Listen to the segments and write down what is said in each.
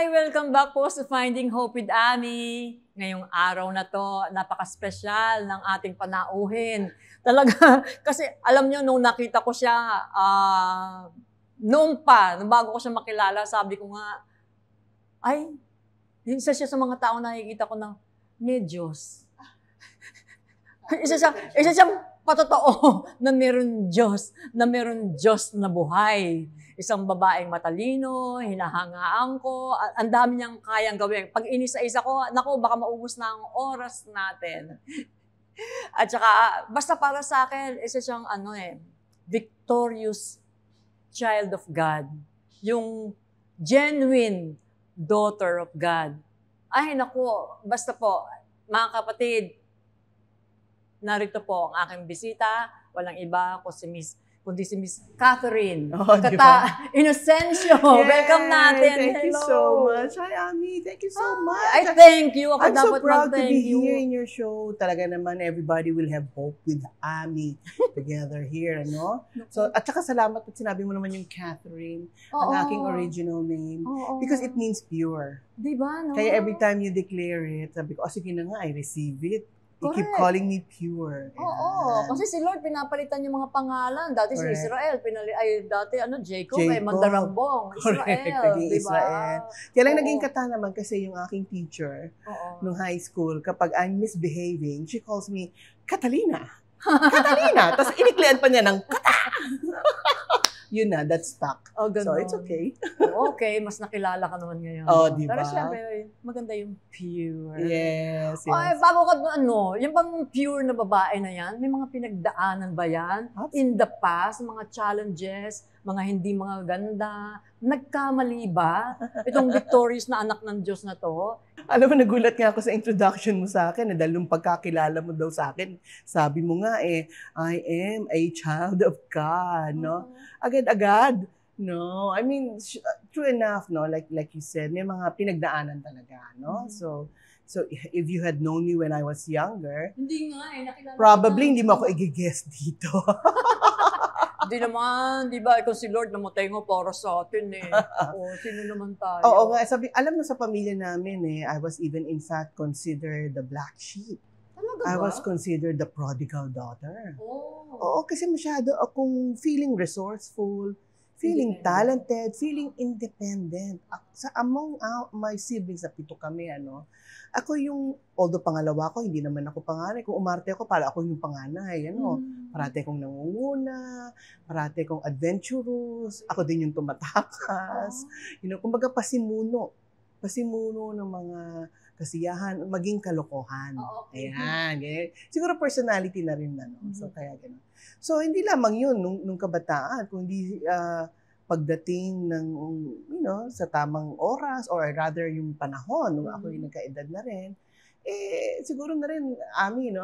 Hi! Welcome back po sa Finding Hope with Ami. Ngayong araw na to, napaka-special ng ating panauhin. Talaga, kasi alam nyo, nung nakita ko siya, nung bago ko siya makilala, sabi ko nga, ay, isa siya sa mga tao na nakikita ko ng may Diyos. isa siyang patotoo na meron Diyos na buhay. Isang babaeng matalino, hinahangaan ko, ang dami niyang kayang gawin. Pag inisa-isa ko, naku, baka maubos na ang oras natin. At saka, basta para sa akin, isa siyang victorious child of God. Yung genuine daughter of God. Ay, naku, basta po, mga kapatid, narito po ang aking bisita, walang iba kundi si Miss Catherine. Inocencio. Yes, welcome natin. Thank you so much. Hi, Ami. Thank you so much. I thank you. I'm so proud to be here in your show. Talaga naman, everybody will have hope with Ami together here, ano? So, at saka salamat at sinabi mo naman yung Catherine, ang aking original name. Because it means pure. Diba, no? Kaya every time you declare it, sabi ko, sige na nga, I receive it. You keep calling me pure. Kasi si Lord pinapalitan yung mga pangalan. Dati si Israel, Jacob, ay Mandarambong. Israel, diba? Israel. Kaya lang naging kata naman kasi yung aking teacher nung high school, kapag I'm misbehaving, she calls me Catalina. Catalina! Tapos iniklian pa niya ng kata. Yun na, that's stuck. So, it's okay. Okay, mas nakilala ka naman ngayon. Diba? Pero syempre, maganda yung pure. Yes. Ay, bago ka, yung bang pure na babae na yan, may mga pinagdaanan ba yan? In the past, mga challenges, mga hindi mga ganda, nagkamali ba? Itong victorious na anak ng Diyos na to? Alam mo, nagulat nga ako sa introduction mo sa akin, dahil nung pagkakilala mo daw sa akin, sabi mo nga I am a child of God, no? Agad-agad, no? I mean, true enough, no? Like you said, may mga pinagdaanan talaga, no? So if you had known me when I was younger, hindi nga nakilala probably hindi mo ako i-guess dito. Hindi naman, di ba? Ikaw si Lord namatay mo para sa atin sino naman tayo? Oo nga, alam mo sa pamilya namin I was even in fact considered the black sheep. Talaga I ba? was considered the prodigal daughter. Oo, kasi masyado akong feeling resourceful, feeling talented, feeling independent. Among my siblings, 7 kami, ako yung, although pangalawa ko, hindi naman ako panganay. Kung umarte ako, para ako yung panganay, Parate kong nangunguna, parate kong adventurous, ako din yung tumatakas. Kumbaga pasimuno ng mga kasiyahan, maging kalokohan. Ayan, ganyan. Siguro personality na rin So, kaya gano'n. So, hindi lamang yun nung kabataan, kundi pagdating ng, sa tamang oras, or rather yung panahon, nung ako yung nagkaedad na rin, siguro na rin, Ami,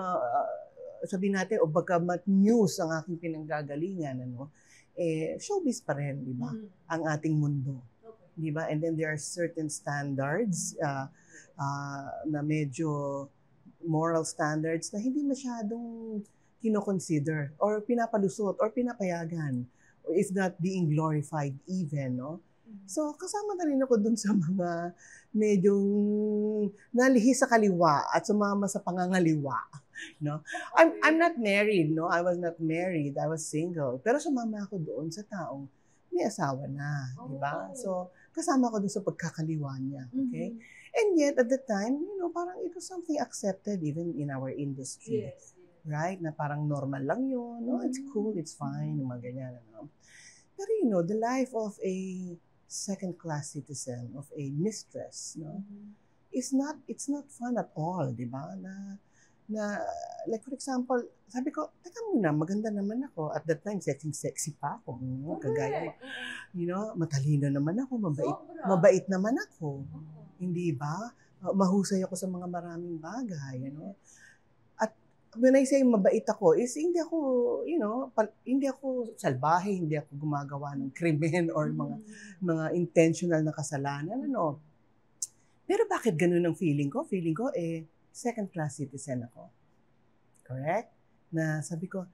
sabihin natin, o bagamat news ang aking pinanggagalingan, showbiz pa rin, di ba? Ang ating mundo. Di ba? And then there are certain standards na medyo moral standards na hindi masyadong kino-consider or pinapalusot or pinapayagan, or if not being glorified even, no? So, kasama na rin ako dun sa mga medyong nalihis sa kaliwa at sumama sa pangangaliwa, no? I'm not married, no? I was not married. I was single. Pero sumama ako doon sa taong may asawa na, di ba? So, kasama ko dun sa pagkakaliwa niya, okay? And yet, at the time, parang it was something accepted even in our industry. Yes. Right? Na parang normal lang yun. No, it's cool, it's fine, mga ganyan. Pero the life of a second-class citizen, of a mistress, it's not fun at all, di ba? Na, like for example, sabi ko, teka muna, maganda naman ako. At that time, sexy pa ako. Kagaya, matalino naman ako, mabait naman ako. Hindi ba? Mahusay ako sa mga maraming bagay, At when I say mabait ako, is hindi ako, hindi ako salbahe, hindi ako gumagawa ng krimen or mga intentional na kasalanan, Pero bakit ganun ang feeling ko? Feeling ko, second-class citizen ako. Correct? Na sabi ko,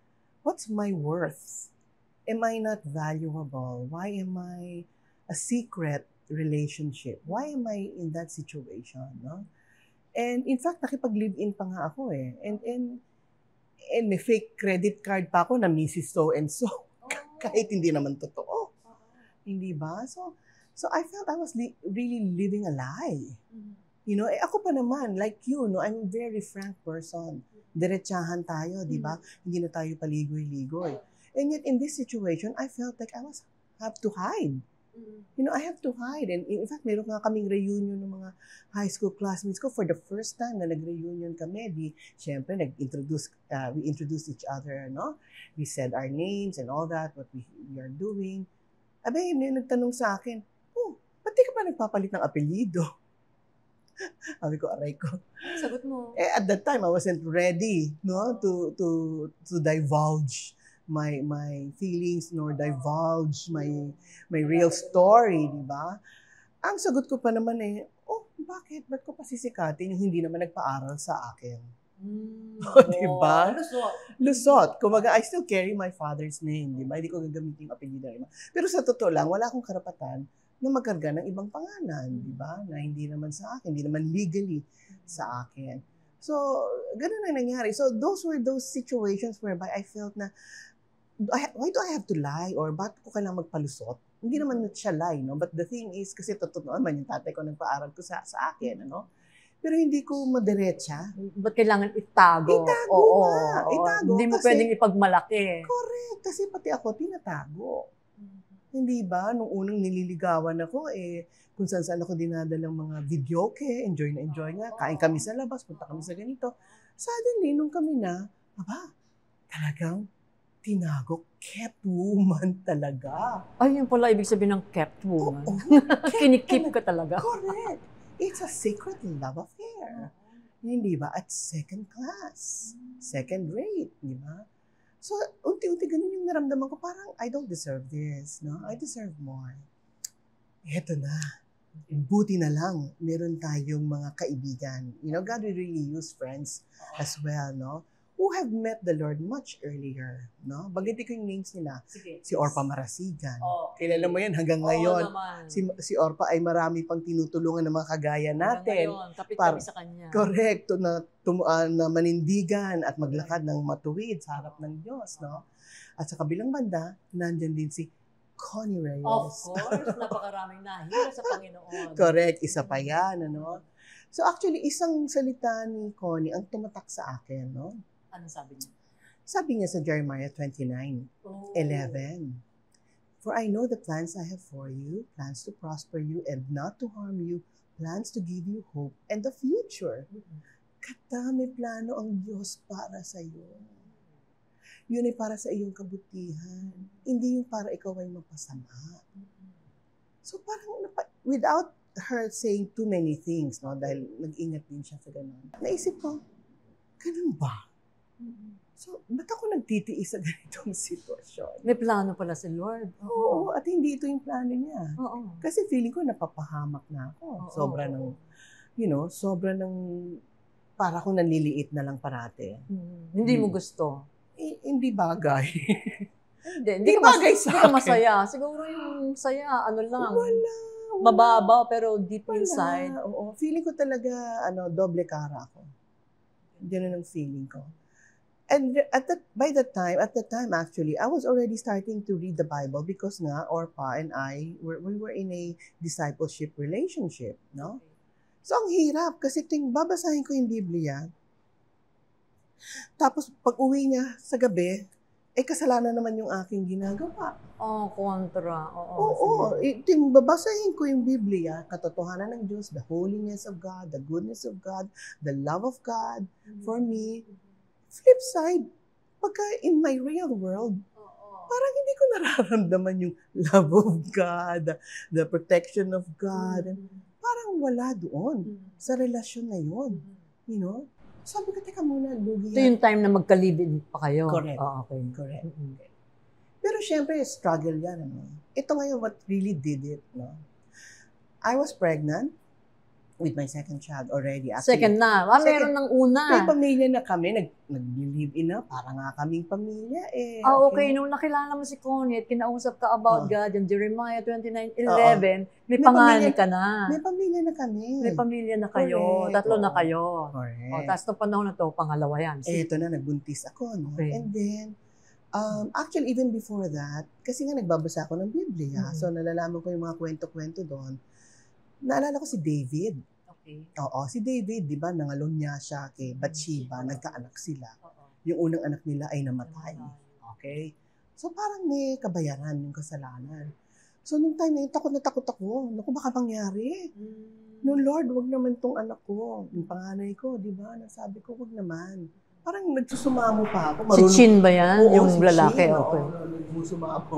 what's my worth? Am I not valuable? Why am I a secret relationship? Why am I in that situation, no? And in fact, nakipag-live-in pa nga ako eh. And may fake credit card pa ako na Mrs. So-and-so. Kahit hindi naman totoo. Hindi ba? So I felt I was really living a lie. You know, ako pa naman, like you, no, I'm a very frank person. Diretsahan tayo, di ba? Hindi na tayo paligoy-ligoy. And yet, in this situation, I felt like I have to hide. You know, I have to hide. And in fact, meron nga kaming reunion ng mga high school classmates ko for the first time na nag-reunion kami. Siyempre, we introduced each other, no? We said our names and all that, what we are doing. Abay, may nagtanong sa akin, ba't di ka ba nagpapalit ng apelyido? Sabi ko, aray ko. Sagot mo. At that time, I wasn't ready, no, to divulge my feelings nor divulge my real story, di ba? Ang sagot ko pa naman bakit? Ba't ko pa sisikatin yung hindi naman nagpaaral sa akin? Di ba? Lusot. Kumaga, I still carry my father's name, di ba? Hindi ko gagamitin yung apelyido. Pero sa totoo lang, wala akong karapatan na magkarga ng ibang pangalan, di ba? Na hindi naman sa akin, hindi naman legally sa akin. So, ganun ang nangyari. So, those were those situations whereby I felt na, why do I have to lie? Or bakit ko kailangan magpalusot? Hindi naman siya lie, no? But the thing is, kasi totoo naman yung tatay ko nagpaaral ko sa akin, ano? Pero hindi ko madiretsa. Ba't kailangan itago? Itago nga. Itago. Hindi mo kasi, pwedeng ipagmalaki. Correct. Kasi pati ako, tinatago. Hindi ba? Nung unang nililigawan ako, kung saan ako dinadalang mga videoke, enjoy na enjoy nga. Kain kami sa labas, punta kami sa ganito. Suddenly, nung kami na, talagang tinago, kept woman talaga. Ay, yun pala ibig sabihin ng kept woman. Kinikip ka talaga. Correct. It's a secret love affair. Hindi ba? At second class. Second rate. Di ba? So, unti-unti ganun yung naramdaman ko. Parang, I don't deserve this. No? I deserve more. Eto na. Buti na lang, meron tayong mga kaibigan. You know, God will really use friends as well, no? Who have met the Lord much earlier, no? Bagitin ko yung names nila. Sige. Si Orpa Marasigan. Okay. Kilala mo yan hanggang ngayon. naman. Si Orpa ay marami pang tinutulungan ng mga kagaya natin. Ngayon, kapit kami sa kanya. Correct. Na manindigan at maglakad ng matuwid sa harap ng Diyos, no? At sa kabilang banda, nandyan din si Connie Reyes. Of course, napakaraming nahira sa Panginoon. Correct. Isa pa yan, ano? So actually, isang salita ni Connie ang tumatak sa akin, no? Ano sabi niya? Sabi niya sa Jeremiah 29:11. For I know the plans I have for you, plans to prosper you and not to harm you, plans to give you hope and the future. May plano ang Diyos para sa iyo. Yun ay para sa iyong kabutihan. Hindi yung para ikaw ay mapasama. So parang, without her saying too many things, no, dahil nag-ingat din siya sa ganun, naisip ko, ganun ba? So, ba't ako nagtitiis sa ganitong sitwasyon? May plano pala si Lord. Oo, at hindi ito yung plano niya. Oo. Kasi feeling ko napapahamak na ako. Sobra ng para akong nanliliit na lang parate. Hindi mo gusto. Hindi bagay. Hindi bagay sa akin. Hindi ka masaya. Siguro yung saya, ano lang. Wala. Mababaw pero deep inside. Oo. Feeling ko talaga, doble cara ako. Ganun ang feeling ko. And at the time actually, I was already starting to read the Bible because nga, Orpa and I, we were in a discipleship relationship, no? So, ang hirap kasi babasahin ko yung Biblia. Tapos, pag uwi niya sa gabi, kasalanan naman yung aking ginagawa. Kontra. Oo. Babasahin ko yung Biblia, katotohanan ng Diyos, the holiness of God, the goodness of God, the love of God for me. Flip side, pagka in my real world, parang hindi ko nararamdaman yung love of God, the protection of God. Parang wala doon sa relasyon na yun. You know? Sabi ko, teka muna, lugi Ito yung time na magka-live-in pa kayo. Correct. Okay. Correct. Pero syempre, struggle yan. Ito ngayon, what really did it, no? I was pregnant with my second child already. Actually, Second na. Meron ng may una. pamilya na kami, nag-live-in na, para nga kaming pamilya eh. Okay. Nung nakilala mo si Connie at kinausap ka about God, yung Jeremiah 29:11, may May panganay pamilya- ka na. May pamilya na kami. May pamilya na kayo. Correct. Tatlo na Oo. kayo. Correct. Tapos nung panahon na to, pangalawa yan. Eto na, nagbuntis ako. No? Okay. And then, actually, even before that, kasi nga nagbabasa ako ng Biblia, Mhm. so nalalaman ko yung mga kwento-kwento doon. Naalala ko si David. Okay. Oo, si David, di ba, nangalon niya siya kay Bathsheba, nagkaanak sila. Yung unang anak nila ay namatay. Okay? So parang may kabayaran yung kasalanan. So nung time na yun, takot na takot ako. Naku, baka mangyari. No Lord, wag naman tong anak ko. Yung panganay ko, di ba, nasabi ko, wag naman. Parang nagsusumamo pa ako. Si Chin ba yan? Oo, yung si lalaki? Chin, Okay. oo, nagsusumamo ako.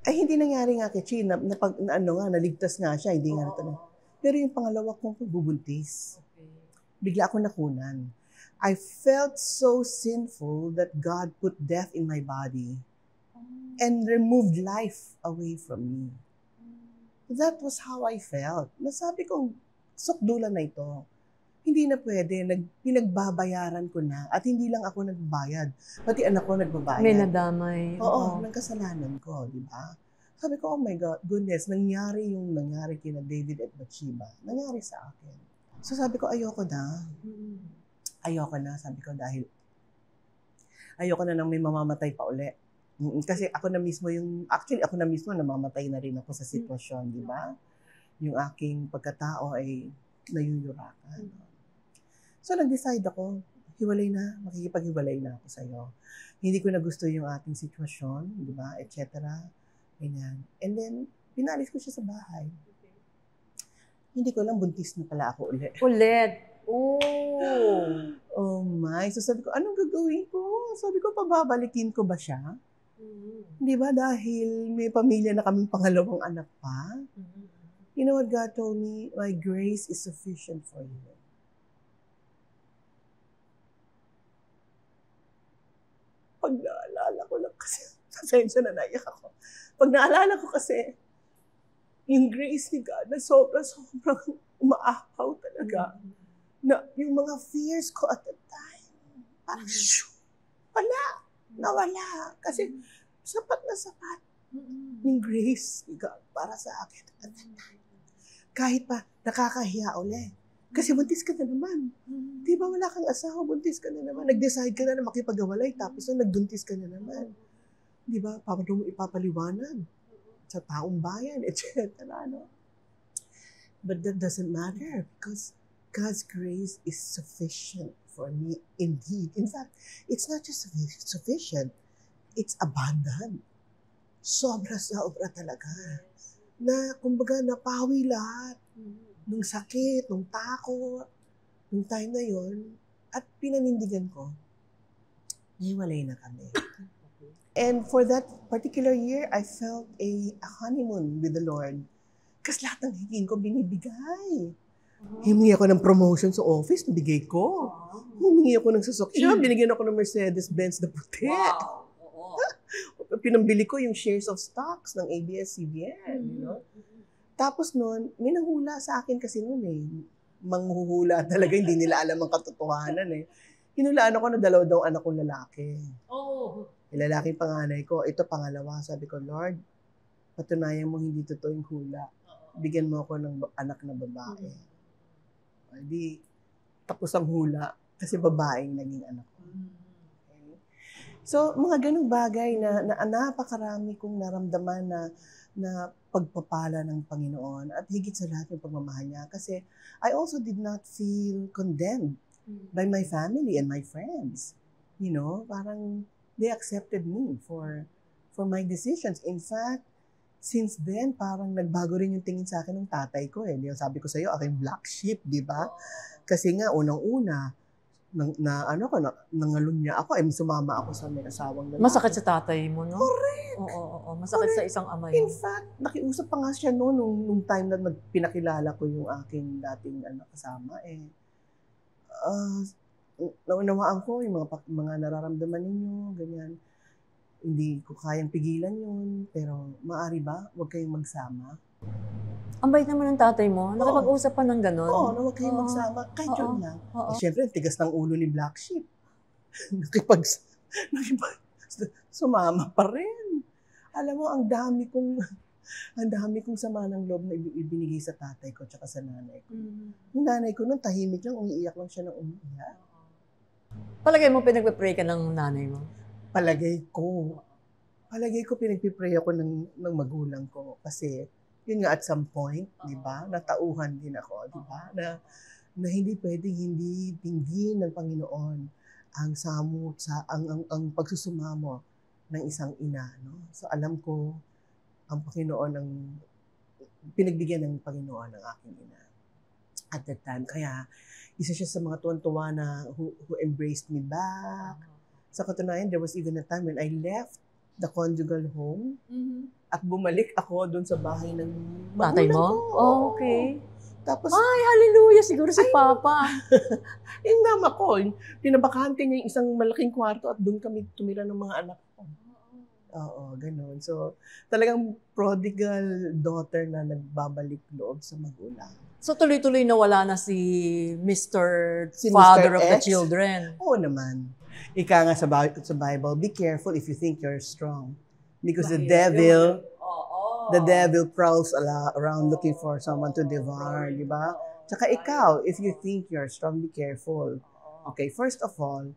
Ay, hindi nangyari nga kay Chin. Naligtas nga siya. Hindi nga ito na. Pero yung pangalawa kong pagbubuntis, bigla ako nakunan. I felt so sinful that God put death in my body and removed life away from me. That was how I felt. Nasabi kong, sukdulan na ito. Hindi na pwede. Pinagbabayaran ko na. At hindi lang ako nagbayad. Pati anak ko nagbabayad. May nadamay. Oo, ng kasalanan ko, di ba? Sabi ko, oh my God, goodness, nangyari kina David at Bathsheba. Nangyari sa akin. So sabi ko, ayoko na. Ayoko na, sabi ko, dahil ayoko na nang may mamamatay pa uli. Kasi ako na mismo namamatay na rin ako sa sitwasyon, di ba? Yung aking pagkatao ay nayuyurakan. So nag-decide ako, makikipaghiwalay na ako sa'yo. Hindi ko na gusto yung ating sitwasyon, di ba, etc. Ganyan. And then, pinalis ko siya sa bahay. Hindi ko lang, buntis na pala ako ulit. Oh my. So sabi ko, anong gagawin ko? Sabi ko, pababalikin ko ba siya? Di ba, dahil may pamilya na kaming pangalawang anak pa? You know what God told me? My grace is sufficient for you. Pag naalala ko lang kasi, pasensya na naiyak ako. Pag naalala ko kasi, yung grace ni God na sobrang umaapaw talaga. Na yung mga fears ko at the time, parang nawala. Kasi sapat na sapat yung grace ni God para sa akin at the time. Kahit pa nakakahiya ulit. Kasi buntis ka na naman. Di ba wala kang asawa, buntis ka na naman. Nag-decide ka na makipag-awalay, tapos nagbuntis ka na naman. Di ba? Paano mo ipapaliwanag sa taong bayan, etc. No? But that doesn't matter because God's grace is sufficient for me indeed. In fact, it's not just sufficient, it's abundant. Sobra-sobra talaga. Na, kumbaga, napawi lahat. Nung sakit, nung takot, nung time na yon, at pinanindigan ko, hiwalay na kami. And for that particular year, I felt a honeymoon with the Lord. Kasi lahat ng hingin ko binibigay. Humingi ako ng promotion sa office, nabigay ko. Humingi ako ng sasakyan, binigyan ako ng Mercedes-Benz na puti. Wow. Pinambili ko yung shares of stocks ng ABS-CBN. You know? Tapos noon, may nanghula sa akin kasi noon eh. Manghuhula talaga, hindi nila alam ang katotohanan eh. Hinulaan ako na 2 daw anak kong lalaki. Yung lalaking panganay ko, ito pangalawa. Sabi ko, Lord, patunayan mo hindi totoo yung hula. Bigyan mo ako ng anak na babae. Hindi, tapos ang hula kasi babaeng naging anak ko. Okay? So, mga ganung bagay na napakarami kong naramdaman na pagpapala ng Panginoon at higit sa lahat yung pagmamahal niya. Kasi I also did not feel condemned by my family and my friends. You know, parang they accepted me for my decisions. In fact, since then, parang nagbago rin yung tingin sa akin ng tatay ko eh. Sabi ko sa iyo, aking black sheep, di ba? Kasi nga, unang-una, nangalun niya ako, sumama ako sa may asawang lalaki. Masakit sa tatay mo, no? Correct! Oo. Masakit sa isang ama In yun. fact, nakiusap pa nga siya noon nung time na pinakilala ko yung aking dating kasama eh. Naunawaan ko yung mga nararamdaman ninyo, ganyan. Hindi ko kayang pigilan yun, pero maaari ba, huwag kayong magsama. Ang bait naman ng tatay mo. Nakipag-usap pa ng gano'n. Oo, na huwag kayong Oo. magsama. Kahit yun lang. Oo. Siyempre, ang tigas ng ulo ni Black Sheep. nakipag, sumama pa rin. Alam mo, ang dami kong sama ng loob na ibinigay sa tatay ko tsaka sa nanay ko. Yung nanay ko nun, tahimik lang, umiiyak lang siya ng umiiyak. Palagay mo, pinagpe-pray ka ng nanay mo? Palagay ko pinagpipray ako ng magulang ko. Kasi, yun nga at some point, di ba, natauhan din ako, di ba, na hindi pwedeng hindi dinggin ng Panginoon ang ang pagsusumamo ng isang ina, no? So alam ko ang Panginoon ang pinagbigyan ng Panginoon ng aking ina at that time. Kaya isa siya sa mga tuwan-tuwa na who embraced me back. Sa katunayan, there was even a time when I left the conjugal home at bumalik ako doon sa bahay ng Tatay magulang mo? ko. Oh, okay. Tapos, Ay, hallelujah! Siguro si Papa. yung mama ko, pinabakante niya yung isang malaking kwarto at doon kami tumira ng mga anak ko. Oo, ganun. So, talagang prodigal daughter na nagbabalik loob sa magulang. So, tuloy-tuloy na wala na si Mr. Si Father Mr. of the X? children. Oo naman. Ika nga sa Bible, be careful if you think you're strong. Because the devil prowls around looking for someone to devour, di ba? Tsaka ikaw, if you think you're strong, be careful. Okay, first of all,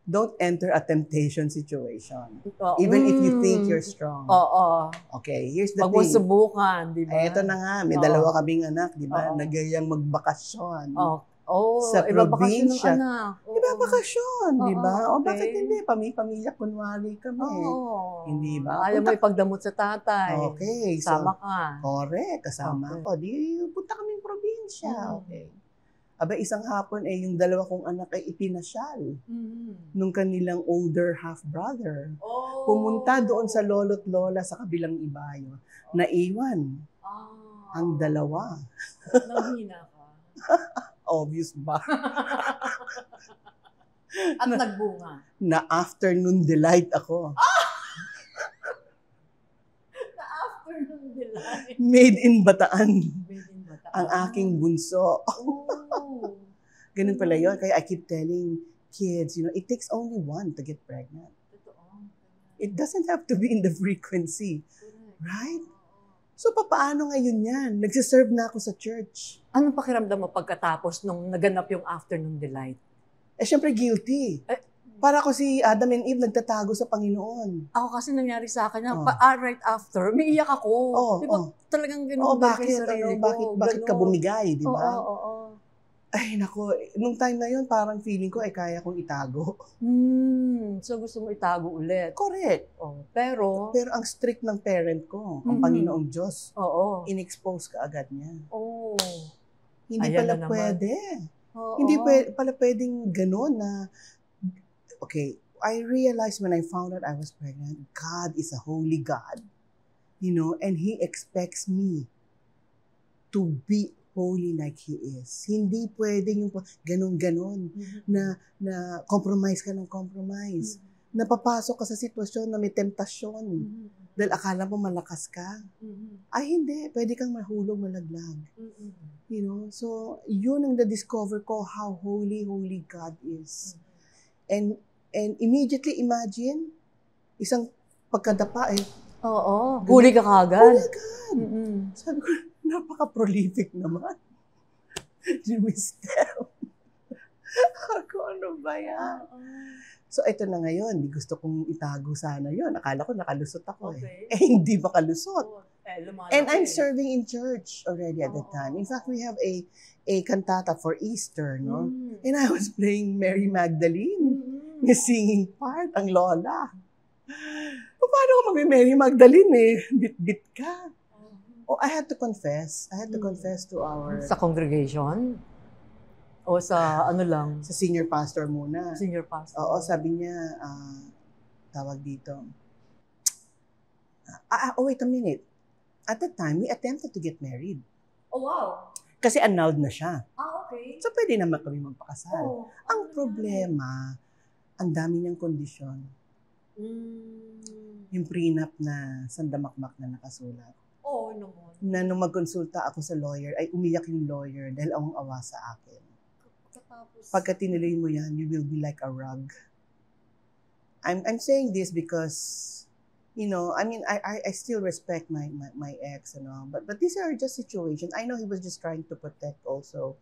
don't enter a temptation situation. Even if you think you're strong. Oo. Okay, here's the Pag mo thing. subukan, di ba? Eto na nga, may dalawa kaming anak, di ba? Nagayang magbakasyon. Sa iba bakasyon ng probinsya. anak. Iba bakasyon, di ba? O okay. bakit hindi? Pamilya, kunwari kami. Hindi ba? Ayaw mo ipagdamot sa tatay. Okay. Sama ka. Correct, kasama ko. Di, punta kaming probinsya. Okay. Aba, isang hapon yung dalawa kong anak ay ipinasyal nung kanilang older half-brother. Pumunta doon sa lolo't lola sa kabilang ibayo. Naiwan ang dalawa. Nanghina ka. Obvious ba? At nagbunga. Na afternoon delight ako. Afternoon delight. Made in Bataan. Ang aking bunso. Ganun pala yun. Kaya I keep telling kids, it takes only one to get pregnant. It doesn't have to be in the frequency. Right? So, paano ngayon yan? Nagsiserve na ako sa church. Anong pakiramdam mo pagkatapos nung naganap yung afternoon delight? Syempre guilty. Para ako si Adam and Eve nagtatago sa Panginoon. Ako kasi nangyari sa akin, right after, umiiyak ako. Di ba talagang gano'n bakit? Bakit ka bumigay, di ba? Oo. Ay, nako. Nung time na yun, parang feeling ko, kaya kong itago. So, gusto mo itago ulit? Correct. Pero ang strict ng parent ko, ang Panginoong Diyos, in-expose ka agad niya. Hindi pala pwede. Hindi pala pwedeng gano'n na, okay, I realized when I found out I was pregnant, God is a holy God. And He expects me to be holy like He is. Hindi pwedeng yung ganon-ganon na compromise ka ng compromise. Napapasok ka sa sitwasyon na may temptasyon. Dahil akala mo malakas ka. Ay, hindi. Pwede kang mahulog, malaglag. So, yun ang na-discover ko how holy God is. And immediately imagine, isang pagkadapa huli ka kagad. Huli agad. Sabi ko, napaka-prolific naman. Si Mister. Ako, ano ba yan? So, ito na ngayon. Gusto kong itago sana yun. Akala ko nakalusot ako hindi ba kalusot? And I'm serving in church already at that time. In fact, we have a cantata for Easter, no? And I was playing Mary Magdalene. Yung singing part, ang lola. Paano ko mag-Mary Magdalene Bit-bit ka. I had to confess. I had to confess to our... Sa congregation? O sa ano lang? Sa senior pastor muna. Senior pastor. Oo, sabi niya, tawag dito. Wait a minute. At that time, we attempted to get married. Oh, wow. Kasi annulled na siya. Okay. So, pwede naman kami magpakasal. Ang problema, ang dami niyang kondisyon. Yung prenup na sandamakmak na nakasulat. naman. na nung magkonsulta ako sa lawyer, ay umiyak yung lawyer dahil ang awa sa akin. Tapos, Pagka tinuloy mo yan, you will be like a rug. I'm saying this because, you know, I mean, I still respect my ex, you know, but these are just situations. I know he was just trying to protect also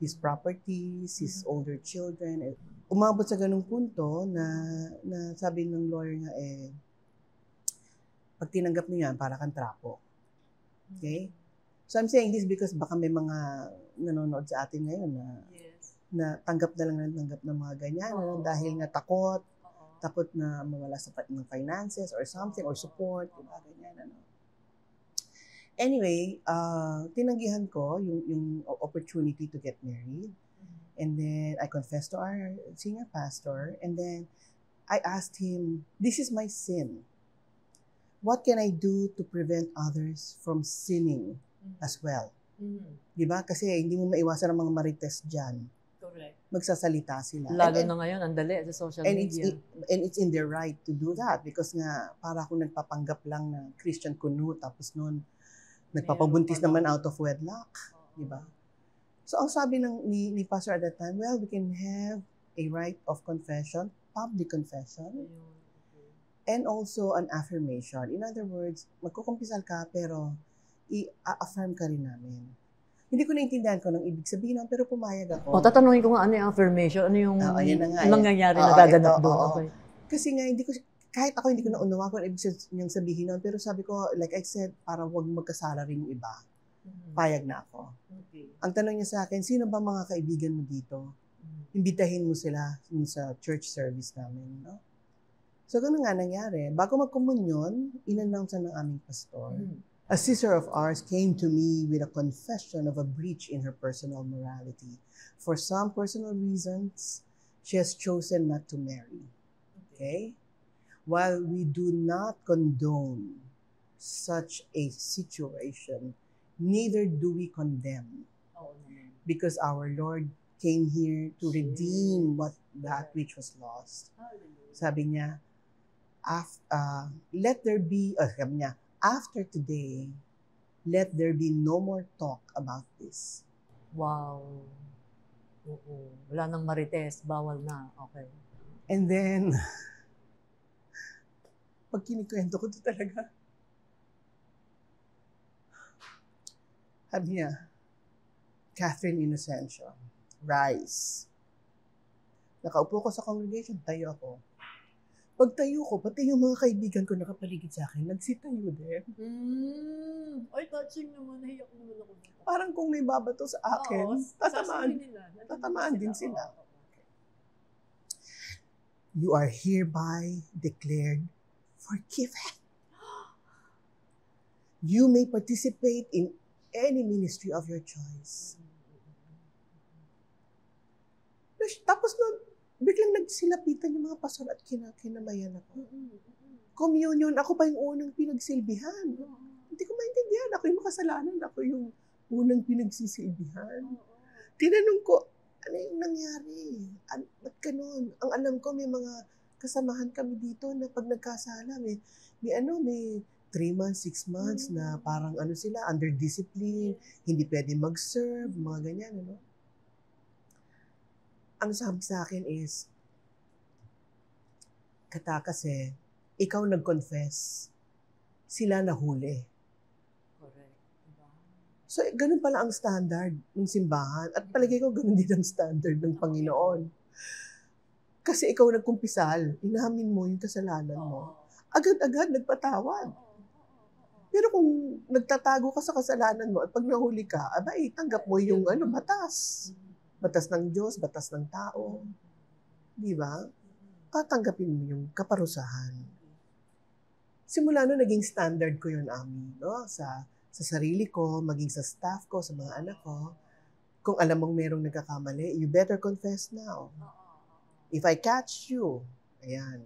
his properties, his older children. Umabot sa ganung punto na sabi ng lawyer nga pag tinanggap mo yan, para kang trapo. Okay? So I'm saying this because baka may mga nanonood sa atin ngayon na tanggap na lang ng mga ganyan, dahil nga takot na mawala sa ng finances or something or support, diba, ganyan, ano. Anyway, tinanggihan ko yung opportunity to get married. And then I confessed to our senior pastor, and then I asked him, this is my sin. What can I do to prevent others from sinning as well? Diba? Kasi hindi mo maiwasan ang mga marites dyan. Correct. Magsasalita sila. Lalo na ngayon, ang dali sa social media. It's in their right to do that because nga para akong nagpapanggap lang na Christian kuno tapos noon nagpapabuntis naman out of wedlock, di ba? So ang sabi ni pastor at that time, well, we can have a right of confession, public confession, and also an affirmation. In other words, magkukumpisal ka pero i-affirm ka rin namin. Hindi ko naintindihan ko ng ibig sabihin, pero pumayag ako. Tatanungin ko nga ano yung affirmation, ano yung nangyayari na gaganap doon. Okay. Kasi nga, kahit ako hindi ko naunawa kung ibig niyang sabihin nun, pero sabi ko, like I said, para huwag magkasala rin yung iba, payag na ako. Okay. Ang tanong niya sa akin, sino ba mga kaibigan mo dito? Imbitahin mo sila sa church service namin, no? So, ganun nga nangyari. Bago magkomunyon, in-announce ng aming pastor. A sister of ours came to me with a confession of a breach in her personal morality. For some personal reasons, she has chosen not to marry. Okay? While we do not condone such a situation, neither do we condemn. Because our Lord came here to redeem that which was lost. Sabi niya, after today, let there be no more talk about this. Wow. Oo. Wala nang marites. Bawal na. Okay. And then, pag kinikwento ko ito talaga, sabi niya, Catherine Inocencio, rise. Nakaupo ko sa congregation, tayo ako. Pagtayo ko, pati yung mga kaibigan ko nakapaligid sa akin, nagsitayo din. Ay, touching naman. Nahiyak naman ako. Parang kung may babato sa akin, tatamaan din sila. You are hereby declared forgiven. You may participate in any ministry of your choice. Tapos biglang nagsilapitan yung mga pastor at kinamayan ako. Communion, ako pa yung unang pinagsilbihan. Hindi ko maintindihan. Ako yung makasalanan. Ako yung unang pinagsisilbihan. Tinanong ko, ano yung nangyari? Ba't ganun? Ang alam ko, may mga kasamahan kami dito na pag nagkasala, may 3 months, 6 months na parang sila, under discipline, hindi pwede mag-serve, mga ganyan, ano? Ang sabi sa akin is, kasi, ikaw nag-confess, sila nahuli. Correct. So, ganun pala ang standard ng simbahan. At palagay ko, ganun din ang standard ng Panginoon. Kasi ikaw nagkumpisal, inamin mo yung kasalanan mo. Agad-agad nagpatawad. Pero kung nagtatago ka sa kasalanan mo at pag nahuli ka, tanggap mo yung batas. Batas ng Diyos, batas ng tao. Di ba? Tatanggapin mo yung kaparusahan. Simula no, naging standard ko yun, Ami. No? Sa sarili ko, maging sa staff ko, sa mga anak ko. Kung alam mong merong nagkakamali, you better confess now. If I catch you, ayan.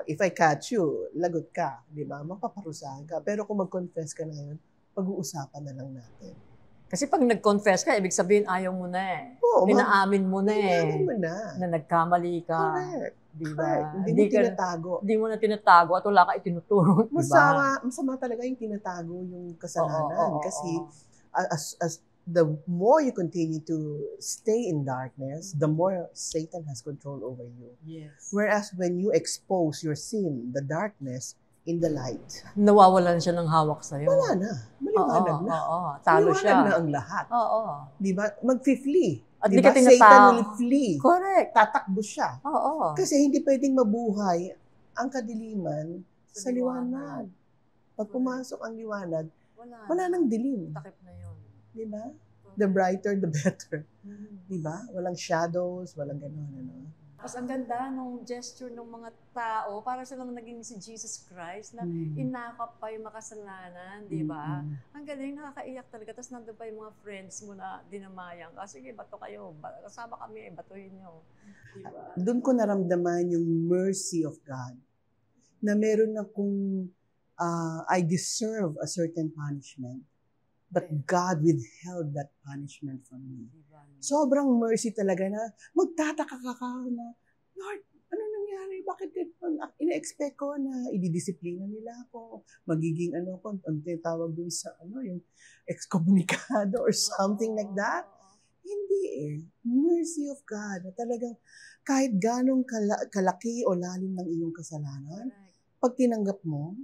If I catch you, lagot ka. Di ba? Mapaparusahan ka. Pero kung mag-confess ka na yun, pag-uusapan na lang natin. Kasi pag nag-confess ka, ibig sabihin ayaw mo na eh. Oo, Pinaamin mo na eh. Pinaamin mo na. Na nagkamali ka. Correct. Di ba? Hindi mo tinatago. Hindi mo na tinatago at wala ka itinuturo. Di ba? Masama talaga yung tinatago yung kasalanan. Oo. Kasi as the more you continue to stay in darkness, the more Satan has control over you. Yes. Whereas when you expose your sin, the darkness, in the light, nawawalan siya ng hawak sa'yo. wala na. Maliwanag na. Talo Maliwanag siya. na ang lahat. Oo. Di ba? Mag-flee. At Di di ka ba? Satan will tinatawag. flee. Correct. Tatakbo siya. Oo. Kasi hindi pwedeng mabuhay ang kadiliman sa liwanag. Pag pumasok ang liwanag, wala nang dilim. Takip na yun. Di ba? The brighter, the better. Di ba? Walang shadows, walang gano'n. Ano? Mas ang ganda nung gesture ng mga tao, para silang naging si Jesus Christ na inakap pa yung makasalanan, di ba? Ang galing, nakakaiyak talaga. Tapos nandun pa yung mga friends mo na dinamayang ka. Sige, bato kayo. Kasama kami, batuhin nyo. Di ba? Doon ko naramdaman yung mercy of God. Na meron akong, I deserve a certain punishment. But God withheld that punishment from me. Sobrang mercy talaga na magtataka ka na, Lord, ano nangyari? Bakit ito? Ina-expect ko na ididisiplina nila ako. Magiging ko, ang tinatawag dun sa yung excommunicado or something like that. Hindi Mercy of God na talagang kahit ganong kalaki o lalim ng iyong kasalanan, pag tinanggap mo,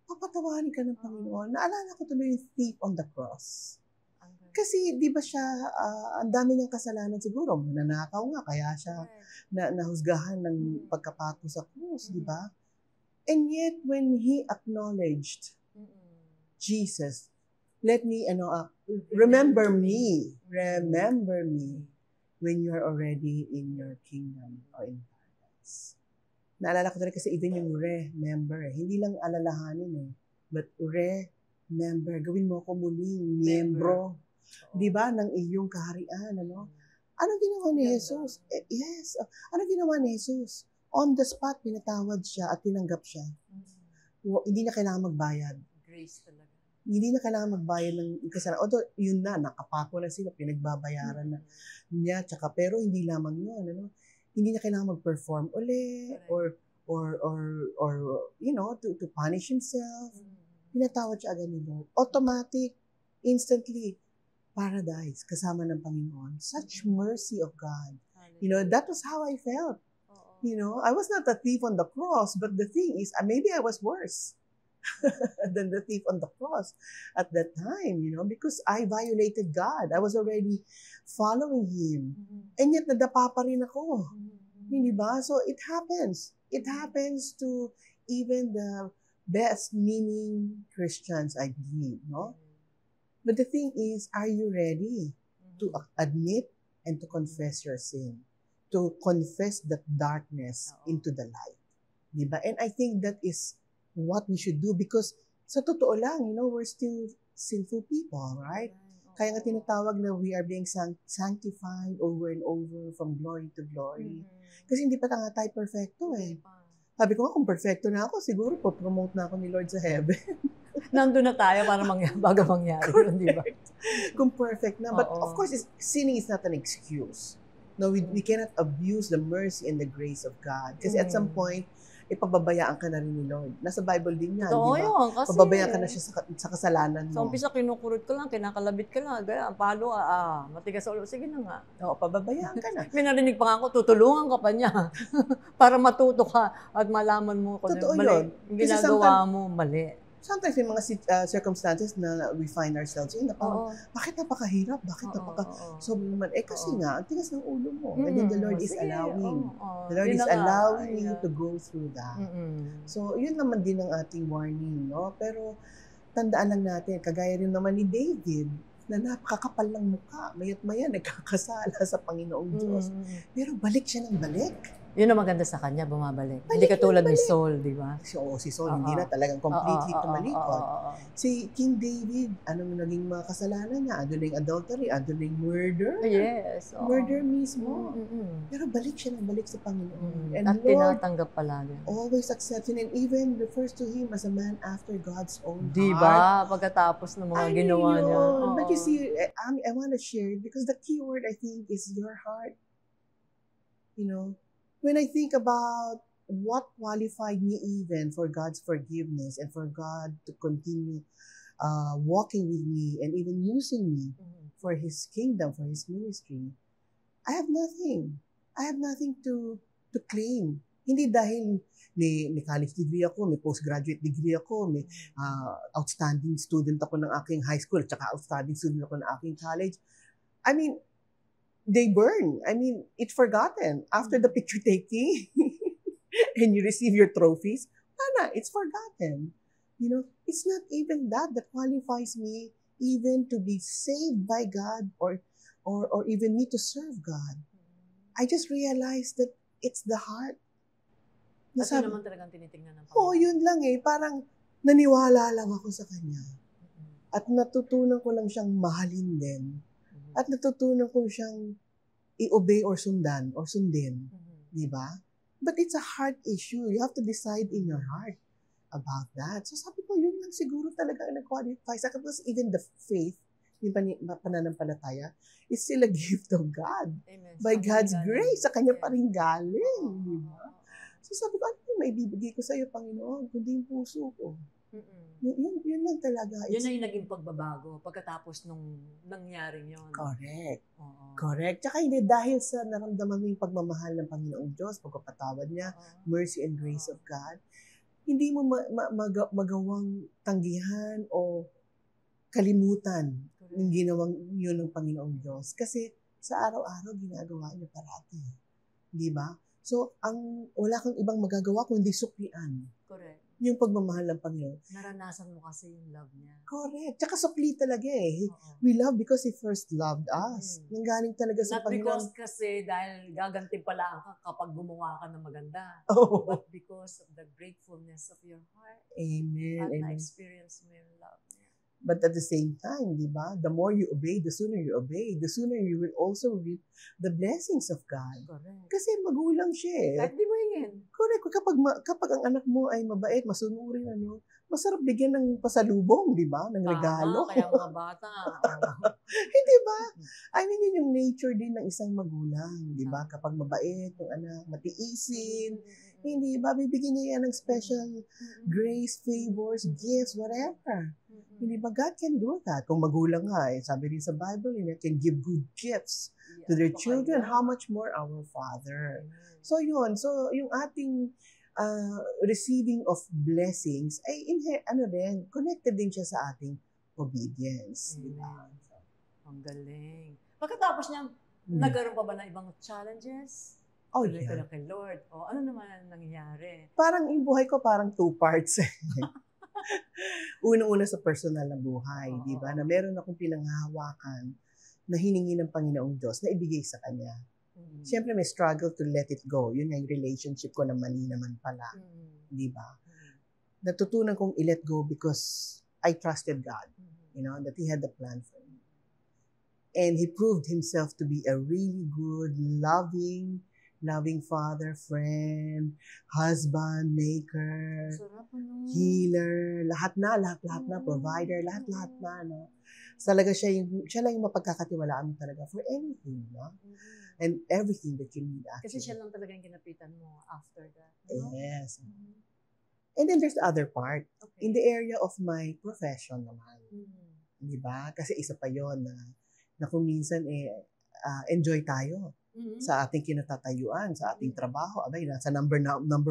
papatawarin ka ng Panginoon. Naalala ko tuloy yung thief on the cross. Kasi di ba siya, ang dami niyang kasalanan siguro. Nanakaw nga, kaya siya nahusgahan ng pagkapako sa krus, di ba? And yet, when he acknowledged Jesus, let me, remember me when you're already in your kingdom or in paradise. Naalala ko talaga kasi even yung remember, hindi lang alalahanin but remember, gawin mo ako muling miyembro, di ba, ng iyong kaharian, Anong ginawa ni Jesus? Yes. Anong ginawa ni Jesus? On the spot, pinatawad siya at tinanggap siya. Hindi na kailangan magbayad. Grace talaga. Hindi na kailangan magbayad ng kasalanan. Although, yun na, nakapako na sila, pinagbabayaran na niya, pero hindi lamang yun, Hindi niya kailangan mag-perform ulit or to punish himself. Pinatawad siya agad ni Lord. Automatic, instantly, paradise, kasama ng Panginoon. Such mercy of God. That was how I felt. I was not a thief on the cross, but the thing is, maybe I was worse than the thief on the cross at that time, because I violated God. I was already following Him. And yet, nadapa pa rin ako. Hindi ba? So, it happens. It happens to even the best-meaning Christians, I believe, But the thing is, are you ready to admit and to confess your sin? To confess that darkness into the light. Diba? And I think that is what we should do because sa totoo lang, we're still sinful people, right? Kaya nga tinatawag na we are being sanctified over and over from glory to glory. Kasi hindi pa tayo perfecto Sabi ko nga, kung perfecto na ako, siguro po-promote na ako ni Lord sa heaven. Nandun na tayo para bago mangyari yun, di ba? Kung perfect na. But of course, sinning is not an excuse. No, we cannot abuse the mercy and the grace of God. Kasi at some point, ipababayaan ka na rin ni Lord. Nasa Bible din yan, di ba? Yun, kasi pababayaan ka na siya sa kasalanan mo. Sa umpisa, kinukurot ko lang, kinakalabit ka lang, palo, matigas sa ulo, sige na nga. Oo, pababayaan ka na. May narinig pa nga ako, tutulungan ka pa niya para matuto ka at malaman mo kung mali. Yung ginagawa mo, mali. Sometimes may mga circumstances na we find ourselves in, na parang, bakit napakahirap? Bakit sobrang naman? Kasi nga, ang tigas ng ulo mo. And then the Lord is allowing. The Lord is allowing you to go through that. So, yun naman din ang ating warning, Pero, tandaan lang natin, kagaya rin naman ni David, na napakakapal ng mukha. Mayat maya, nagkakasala sa Panginoong Diyos. Pero balik siya ng balik. Yun ang maganda sa kanya, bumabalik. Hindi katulad ni Saul, di ba? Si Saul, hindi na talagang completely tumalikod. Si King David, anong naging mga kasalanan niya? Ando na yung adultery, ando na yung murder. Yes. Murder mismo. Pero balik siya ng balik sa Panginoon. And at tinatanggap palagi. Always accepts him and even refers to him as a man after God's own heart. Di ba? Pagkatapos ng mga ginawa niya. But you see, I want to share it because the key word I think is your heart. when I think about what qualified me even for God's forgiveness and for God to continue walking with me and even using me for His kingdom, for His ministry, I have nothing. I have nothing to claim. Hindi dahil may college degree ako, may postgraduate degree ako, may outstanding student ako ng aking high school, at saka outstanding student ako ng aking college. I mean, they burn. I mean, it's forgotten. After the picture taking and you receive your trophies, it's forgotten. You know, it's not even that qualifies me even to be saved by God or even me to serve God. I just realized that it's the heart. At yun naman talagang tinitingnan ng Panginoon. Oo, yun lang eh. Parang naniwala lang ako sa Kanya. At natutunan ko lang siyang mahalin din. At natutunan ko siyang i-obey or sundin. Di ba? But it's a heart issue. You have to decide in your heart about that. So sabi ko, yun lang siguro talaga ang nag-qualify. Sa because even the faith, yung pananampalataya, is still a gift of God. Amen. By God's grace, sa Kanya pa rin galing. Oo. Di ba? So sabi ko, ano yung maibibigay ko sa iyo, Panginoon, kundi yung puso ko. Yun lang talaga. Yun na yung naging pagbabago pagkatapos nung nangyaring yun. Correct. Oo. Correct. Tsaka hindi dahil sa naramdaman mo yung pagmamahal ng Panginoong Diyos, pagpapatawad niya, mercy and grace of God, hindi mo magawang tanggihan o kalimutan yung ginawang yun ng Panginoong Diyos. Kasi sa araw-araw ginagawa niya parati. Di ba? So, wala kang ibang magagawa kundi suklian. Correct. Yung pagmamahal ng Panginoon. Naranasan mo kasi yung love niya. Correct. Tsaka sukli talaga eh. Oo. We love because He first loved us. Nanggaling talaga sa Not Panginoon. because kasi dahil gagantimpalaan ka kapag gumawa ka ng maganda. Oh. But because of the gratefulness of your heart. Amen. At Amen. na-experience mo yung love niya. But at the same time, di ba, the more you obey, the sooner you obey, the sooner you will also reap the blessings of God. Correct. Kasi magulang siya eh. Kahit di mo hingin. Correct. Kapag ang anak mo ay mabait, masunurin, masarap bigyan ng pasalubong, di ba? Ng regalo. Kaya mga bata. Hindi ba? I mean, yun yung nature din ng isang magulang, di ba? Kapag mabait yung anak, matiisin, hindi ba? Bibigyan niya yan ng special grace, favors, gifts, whatever. Hindi ba? God can do that. Kung magulang nga, sabi rin sa Bible, can give good gifts to their children. How much more our Father? So yun. So yung ating receiving of blessings ay connected din siya sa ating obedience. Diba? Ang galing. Pagkatapos niya, nagkaroon pa ba ng ibang challenges? Oh, Tuloy yeah. ka na kay Lord. O ano naman ang nangyari? Parang yung buhay ko parang two parts. Unang-una sa personal na buhay, di ba? Na meron akong pinanghahawakan na hiningi ng Panginoong Diyos na ibigay sa Kanya. Siyempre may struggle to let it go. Yun yung relationship ko na mali naman pala. Di ba? Natutunan kong i-let go because I trusted God. You know, that He had a plan for me. And He proved Himself to be a really good, loving father, friend, husband, maker, healer, lahat na, provider, lahat na, no? Talaga siya lang yung mapagkakatiwalaan mo talaga for anything, no? And everything that you need, actually. Kasi siya lang talaga yung kinapitan mo after that. No? Yes. And then there's the other part. Okay. In the area of my profession naman. Di ba? Kasi isa pa yon na kung minsan enjoy tayo sa ating kinatatayuan, sa ating trabaho. Abay, nasa number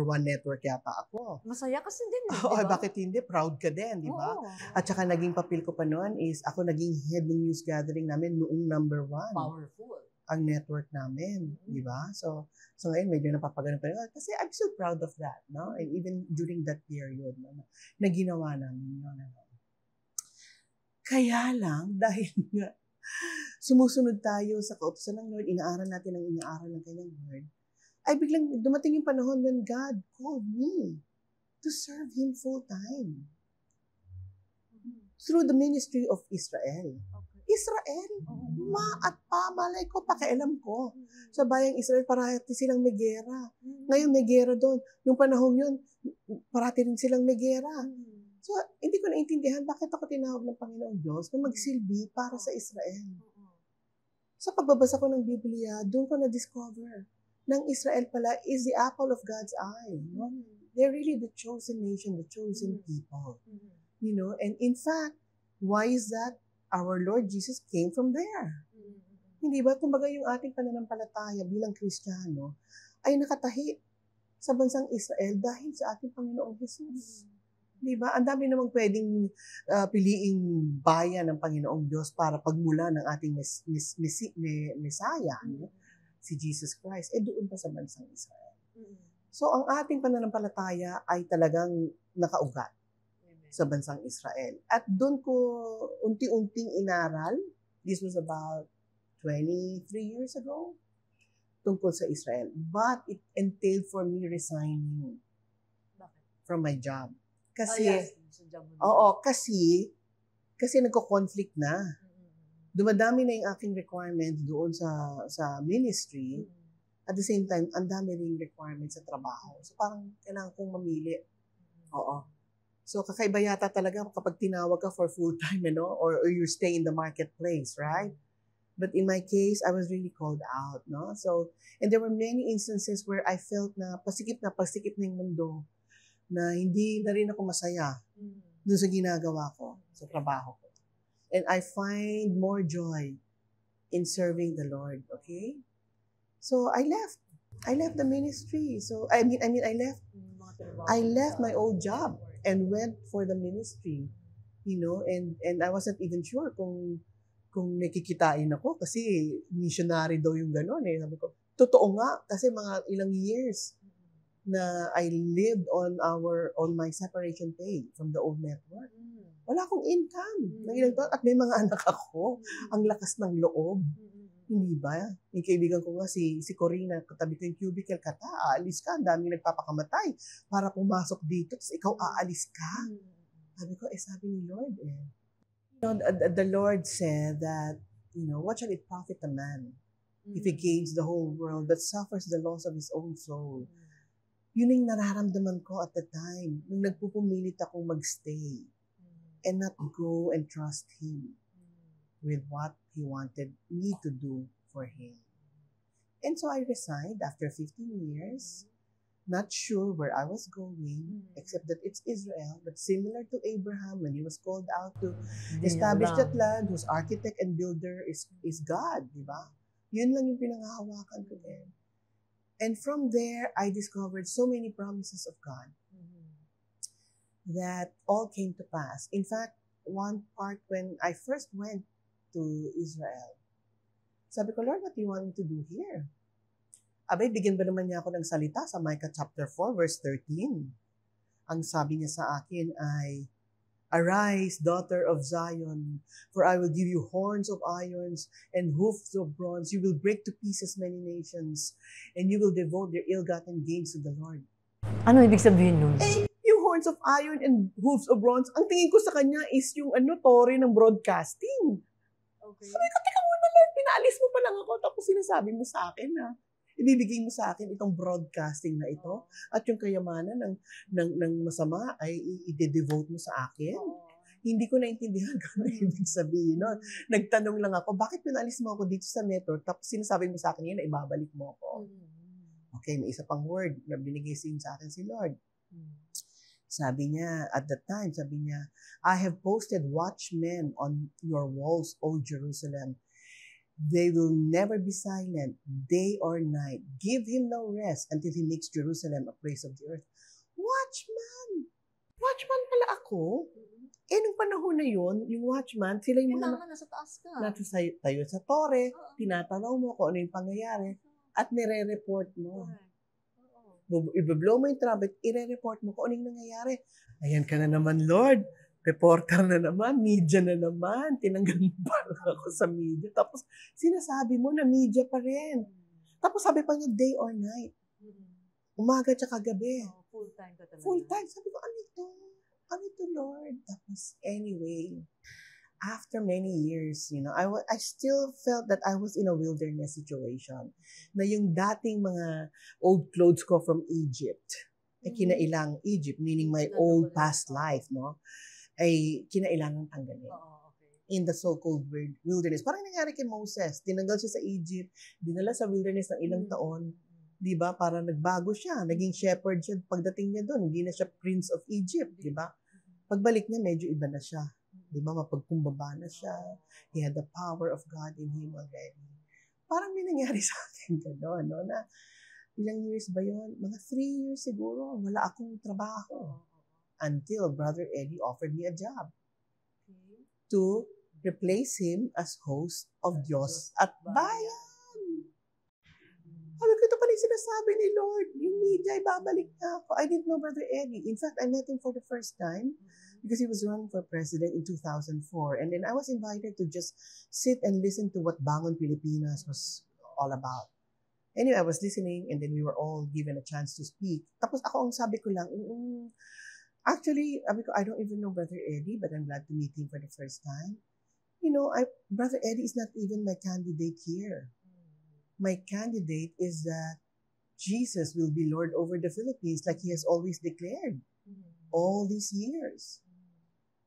one network yata ako. Masaya kasi din, di Oh, ba? bakit hindi? Proud ka din, di ba? At saka naging papel ko pa noon is ako naging head ng news gathering namin noong number one. Powerful. Ang network namin, di ba? So ngayon medyo napapagano pa rin. Kasi I'm so proud of that, no? And even during that period, no, na ginawa namin yun. Kaya lang, dahil nga, sumusunod tayo sa kautusan ng Lord, inaaral natin ang inaaral ng kanyang word, ay biglang dumating yung panahon when God called me to serve Him full time. Through the ministry of Israel. Israel, at malay ko, pakialam ko. Sa bayang Israel, parati silang may gera. Ngayon may gera doon. Yung panahon yun, parati rin silang may gera. So, hindi ko naintindihan bakit ako tinawag ng Panginoong Diyos na magsilbi para sa Israel. Sa pagbabasa ko ng Biblia, doon ko na-discover ng Israel pala is the apple of God's eye. No? They're really the chosen nation, the chosen people. You know, and in fact, why is that? Our Lord Jesus came from there. Hindi ba? Kumbaga yung ating pananampalataya bilang Kristiyano ay nakatahi sa bansang Israel dahil sa ating Panginoong Jesus. Di ba? Ang dami namang pwedeng piliing bayan ng Panginoong Diyos para pagmula ng ating Messiah, si Jesus Christ, doon pa sa bansang Israel. So, ang ating pananampalataya ay talagang nakaugat sa bansang Israel. At doon ko unti-unting inaral, this was about 23 years ago, tungkol sa Israel. But it entailed for me resigning from my job. Kasi, kasi nagko-conflict na. Dumadami na yung aking requirements doon sa ministry. At the same time, ang dami ring requirements sa trabaho. So parang kailangan kong mamili. Oo. So kakaiba yata talaga kapag tinawag ka for full-time, or you stay in the marketplace, right? But in my case, I was really called out, no? So, and there were many instances where I felt na pasikip na yung mundo, na hindi na rin ako masaya dun sa ginagawa ko, sa trabaho ko. And I find more joy in serving the Lord, okay? So, I left the ministry. So, I left my old job and went for the ministry, and I wasn't even sure kung nakikitain ako kasi missionary daw yung gano'n eh. Sabi ko, totoo nga kasi mga ilang years na I lived on my separation pay from the old network. Wala akong income. At may mga anak ako. Ang lakas ng loob. Hindi ba? Yung kaibigan ko nga, si Corina, katabi ko yung cubicle, aalis ka, ang daming nagpapakamatay para pumasok dito, tapos ikaw aalis ka. Sabi ko, sabi ni Lord the Lord said that, what shall it profit a man if he gains the whole world but suffers the loss of his own soul? Yun yung nararamdaman ko at the time, nung nagpupumilit akong magstay and not go and trust Him with what He wanted me to do for Him. And so I resigned after 15 years, not sure where I was going, except that it's Israel, but similar to Abraham when he was called out to establish that land, whose architect and builder is God, di ba? Yun lang yung pinangahawakan ko din. And from there, I discovered so many promises of God that all came to pass. In fact, one part when I first went to Israel, sabi ko, Lord, what do you want me to do here? Abay, bigyan ba naman niya ako ng salita sa Micah chapter 4, verse 13. Ang sabi niya sa akin ay, Arise, daughter of Zion, for I will give you horns of irons and hoofs of bronze. You will break to pieces many nations, and you will devote their ill-gotten gains to the Lord. Ano ibig sabihin nun? Yung horns of iron and hoofs of bronze, ang tingin ko sa kanya is yung tore ng broadcasting. Okay. Sabi ko, teka muna Lord, pinaalis mo pa lang ako, tapos sinasabi mo sa akin na ibibigay mo sa akin itong broadcasting na ito at yung kayamanan ng masama ay i-devote mo sa akin. Hindi ko naintindihan kung ano ibig sabihin. No? Nagtanong lang ako, bakit pinaalis mo ako dito sa network tapos sinasabi mo sa akin yun na ibabalik mo ako. Okay, may isa pang word na binigay sa akin si Lord. Sabi niya, at that time, sabi niya, I have posted watchmen on your walls, O Jerusalem. They will never be silent, day or night. Give him no rest until he makes Jerusalem a praise of the earth. Watchman! Watchman pala ako? Nung panahon na yun, yung watchman, sila yung mga... Kailangan nasa taas ka. Nasa tayo sa tore, tinatanaw mo kung ano yung pangyayari, at nire-report mo. I-blow mo yung trumpet, i-report mo kung ano yung nangyayari. Ayan ka na naman, Lord. Reporter na naman, media na naman. Tinanggal mo pa ako sa media. Tapos sinasabi mo na media pa rin. Tapos sabi pa niya, day or night. Umaga tsaka gabi. Full time ka talaga. Full time. Sabi ko, ano ito? Ano ito, Lord? Tapos anyway, after many years, I still felt that I was in a wilderness situation. Na yung dating mga old clothes ko from Egypt, ay kinailang Egypt, meaning my old past life, no? Ay kinailangan tanggalin. In the so-called wilderness. Parang nangyari kay Moses. Tinanggal siya sa Egypt, dinala sa wilderness ng ilang taon. Di ba? Para nagbago siya. Naging shepherd siya pagdating niya doon. Hindi na siya Prince of Egypt. Di ba? Pagbalik niya, medyo iba na siya. Di ba? Mapagkumbaba na siya. He had the power of God in him already. Parang may nangyari sa akin gano'n, no? Na ilang years ba yun? Mga 3 years siguro. Wala akong trabaho. Until Brother Eddie offered me a job to replace him as host of Diyos at Bayan. Ano ito pala yung sinasabi ni Lord? Yung media, ibabalik na ako. I didn't know Brother Eddie. In fact, I met him for the first time because he was running for president in 2004. And then I was invited to just sit and listen to what Bangon Pilipinas was all about. Anyway, I was listening and then we were all given a chance to speak. Tapos ako ang sabi ko lang, actually, I don't even know Brother Eddie, but I'm glad to meet him for the first time. You know, Brother Eddie is not even my candidate here. My candidate is that Jesus will be Lord over the Philippines like He has always declared all these years.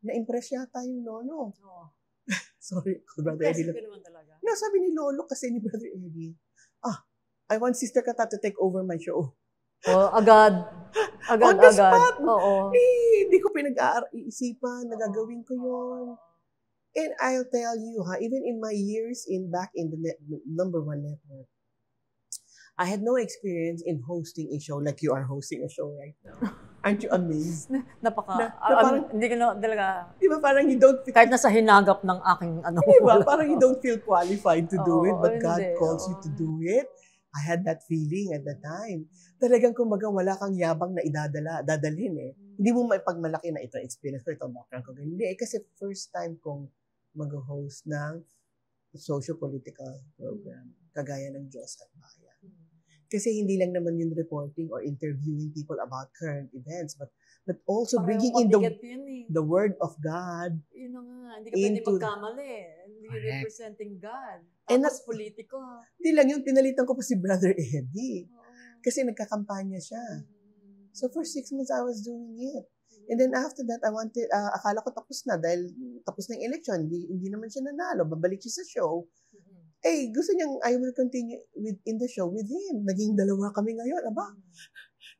Na-impress yata yung lolo. Sorry, Brother Eddie. No, sabi ni lolo kasi ni Brother Eddie, I want Sister Kata to take over my show. Oh, agad. On the spot. Oo. Hindi ko pinag-iisipan, nagagawin ko yun. And I'll tell you, even in my years back in the number one network, I had no experience in hosting a show like you are hosting a show right now. Aren't you amazed? Hindi ko na talaga. Di ba parang you don't feel... Kahit nasa hinagap ng aking Di ba? Parang you don't feel qualified to do it, but God hindi. calls you to do it. I had that feeling at the time. Talagang kumbaga wala kang yabang na dadalhin eh. Hindi mo maipagmalaki na ito experience ko, ito background ko. Hindi kasi first time kong mag-host ng socio-political program, kagaya ng Diyos at Bayan. Kasi hindi lang naman yung reporting or interviewing people about current events, but also bringing in the Word of God. Yun nga, hindi ka pwede magkamali. Hindi representing God. Tapos politiko. Hindi lang yung pinalitan ko pa si Brother Eddie. Kasi nagkakampanya siya. So for 6 months, I was doing it. And then after that, akala ko tapos na dahil tapos na yung election. Hindi naman siya nanalo. Babalik siya sa show. Gusto niyang I will continue in the show with him. Naging dalawa kami ngayon. Aba,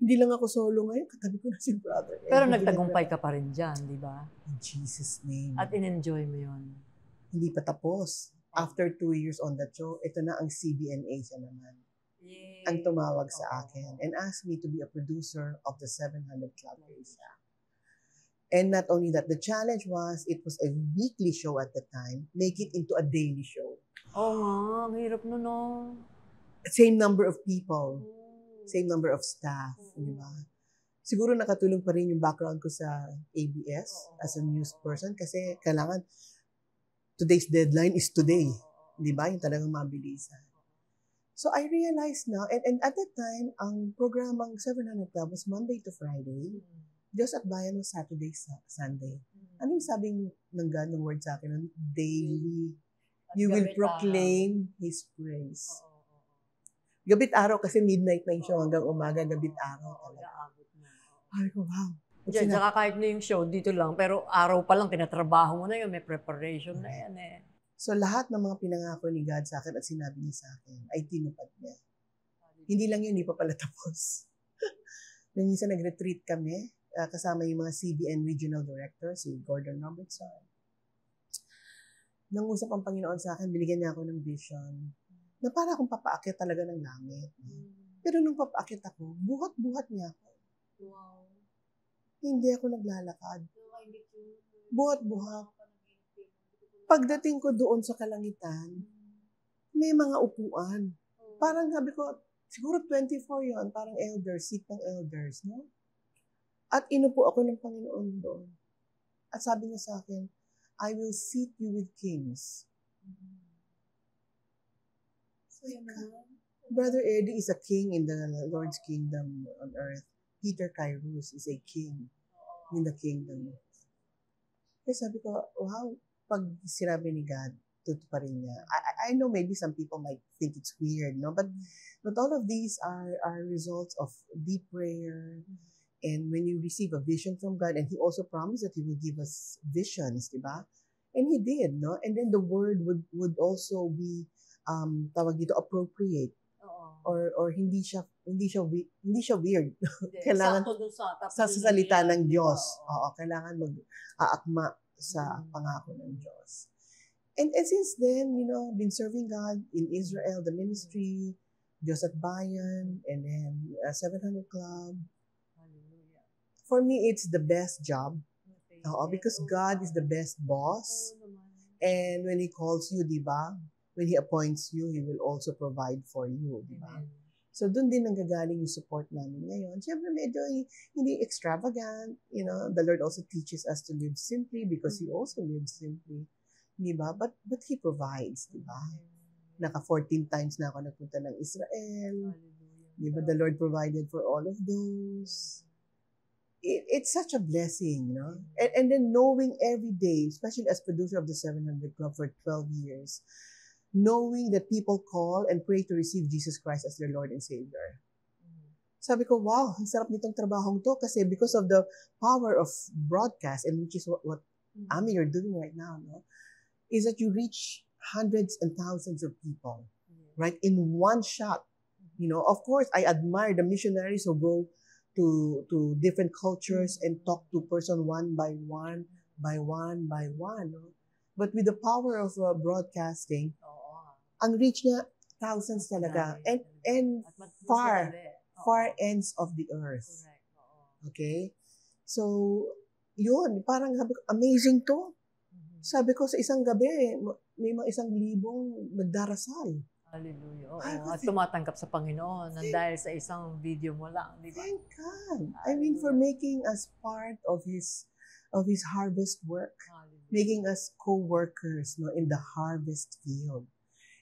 hindi lang ako solo ngayon. Katabi ko na si Brother Eddie. Pero nagtagumpay ka pa rin dyan, di ba? In Jesus' name. At in-enjoy mo yun. Hindi pa tapos. After 2 years on that show, ito na ang CBN Asia naman. Yay. Ang tumawag sa akin and asked me to be a producer of the 700 Club Asia. And not only that, the challenge was, it was a weekly show at the time, make it into a daily show. Nga, ang hirap nun, no? Same number of people, same number of staff, di ba? Siguro nakatulong pa rin yung background ko sa ABS as a news person kasi kailangan, today's deadline is today, di ba? Yung talagang mabilisan. So I realized now, and at that time, ang programang 700 Club was Monday to Friday. Diyos at Bayan was Saturday, Sunday. Ano yung sabing ng God ng word sa akin? Daily, you will proclaim His praise. Gabit araw kasi midnight na yung show hanggang umaga, gabit araw talaga. Ay ko, wow. Tsaka kahit na yung show dito lang, pero araw pa lang, tinatrabaho mo na yun, may preparation na yan eh. So lahat ng mga pinangako ni God sa akin at sinabi niya sa akin ay tinupad niya. Hindi lang yun, hindi pa pala tapos. Nung minsan nag-retreat kami, kasama yung mga CBN Regional Director, si Gordon Robertson. Nang usap ang Panginoon sa akin, binigyan niya ako ng vision na para akong papaakit talaga ng langit. Pero nung papaakit ako, buhat-buhat niya ako. Wow. Hindi ako naglalakad. Buhat-buhat. Pagdating ko doon sa kalangitan, may mga upuan. Parang sabi ko, siguro 24 yon, parang elders, seat ng elders, no? At inupo ako ng Panginoon doon. At sabi niya sa akin, I will seat you with kings. So, Brother Eddie is a king in the Lord's kingdom on earth. Peter Kairos is a king in the kingdom. Kaya sabi ko, wow, pag sinabi ni God, tutuparin niya. I know maybe some people might think it's weird, no? But all of these are results of deep prayer. And when you receive a vision from God, and He also promised that He will give us visions, diba? And He did, no? And then the word would also be, tawag dito, appropriate. or hindi siya weird. Hindi, Kailangan sakto dun sa tapos sa yung salita nangyayari, ng di ba? Diyos. Oo. Oo, kailangan mag-aakma sa Mm. pangako ng Diyos. And since then, been serving God in Israel, the ministry, Diyos at Bayan, and then 700 Club. Hallelujah. For me, it's the best job. Okay. Oo, because God is the best boss. Oo naman. And when He calls you, di ba? When He appoints you, He will also provide for you, di ba? Amen. So, doon din nanggagaling yung support namin ngayon. Siyempre, medyo hindi extravagant. The Lord also teaches us to live simply because He also lives simply. Di ba? But He provides, di ba? Naka 14 times na ako nagpunta ng Israel. Hallelujah. Di ba? The Lord provided for all of those. It's such a blessing, no? And then knowing every day, especially as producer of the 700 Club for 12 years, knowing that people call and pray to receive Jesus Christ as their Lord and Savior. Sabi ko, wow, ang sarap nitong trabahong to kasi because of the power of broadcast, and which is what Ami, you're doing right now, no? Is that you reach hundreds and thousands of people, right? In one shot. Of course, I admire the missionaries who go to different cultures and talk to person one by one, no? But with the power of broadcasting, ang reach niya, thousands talaga. And far ends of the earth. Correct. Oo. Okay? So, yun, parang sabi ko, amazing to. Sabi ko, sa isang gabi, may mga 1,000 nagdarasal. Hallelujah. Oo. Ay, At tumatanggap sa Panginoon nang dahil sa isang video mo lang, di ba? Thank God. I mean, for making us part of His harvest work. Hallelujah. Making us co-workers, no, in the harvest field.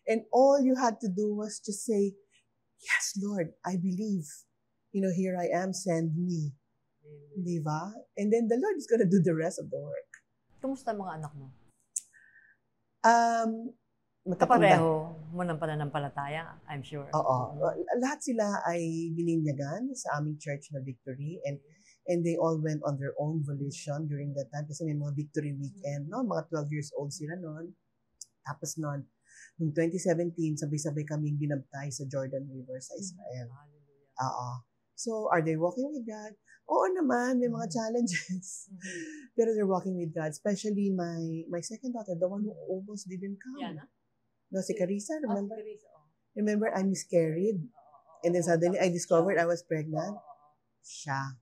And all you had to do was just say, yes, Lord, I believe. Here I am, send me. Di ba? And then the Lord is gonna do the rest of the work. Kumusta ang mga anak mo? Matatanda. Kapareho mo ng pananampalataya, I'm sure. Oo. Lahat sila ay bininyagan sa aming church na Victory, and they all went on their own volition during that time kasi may mga Victory weekend, no? Mga 12 years old sila noon. Tapos noong 2017, sabay-sabay kaming binabtay sa Jordan River sa Israel. Hallelujah. Oo. So, are they walking with God? Oo naman, may mga challenges. Pero they're walking with God. Especially my second daughter, the one who almost didn't come. Yan, No, si Carissa, remember? Teresa, Remember, I miscarried. And then suddenly, I discovered I was pregnant. Siya.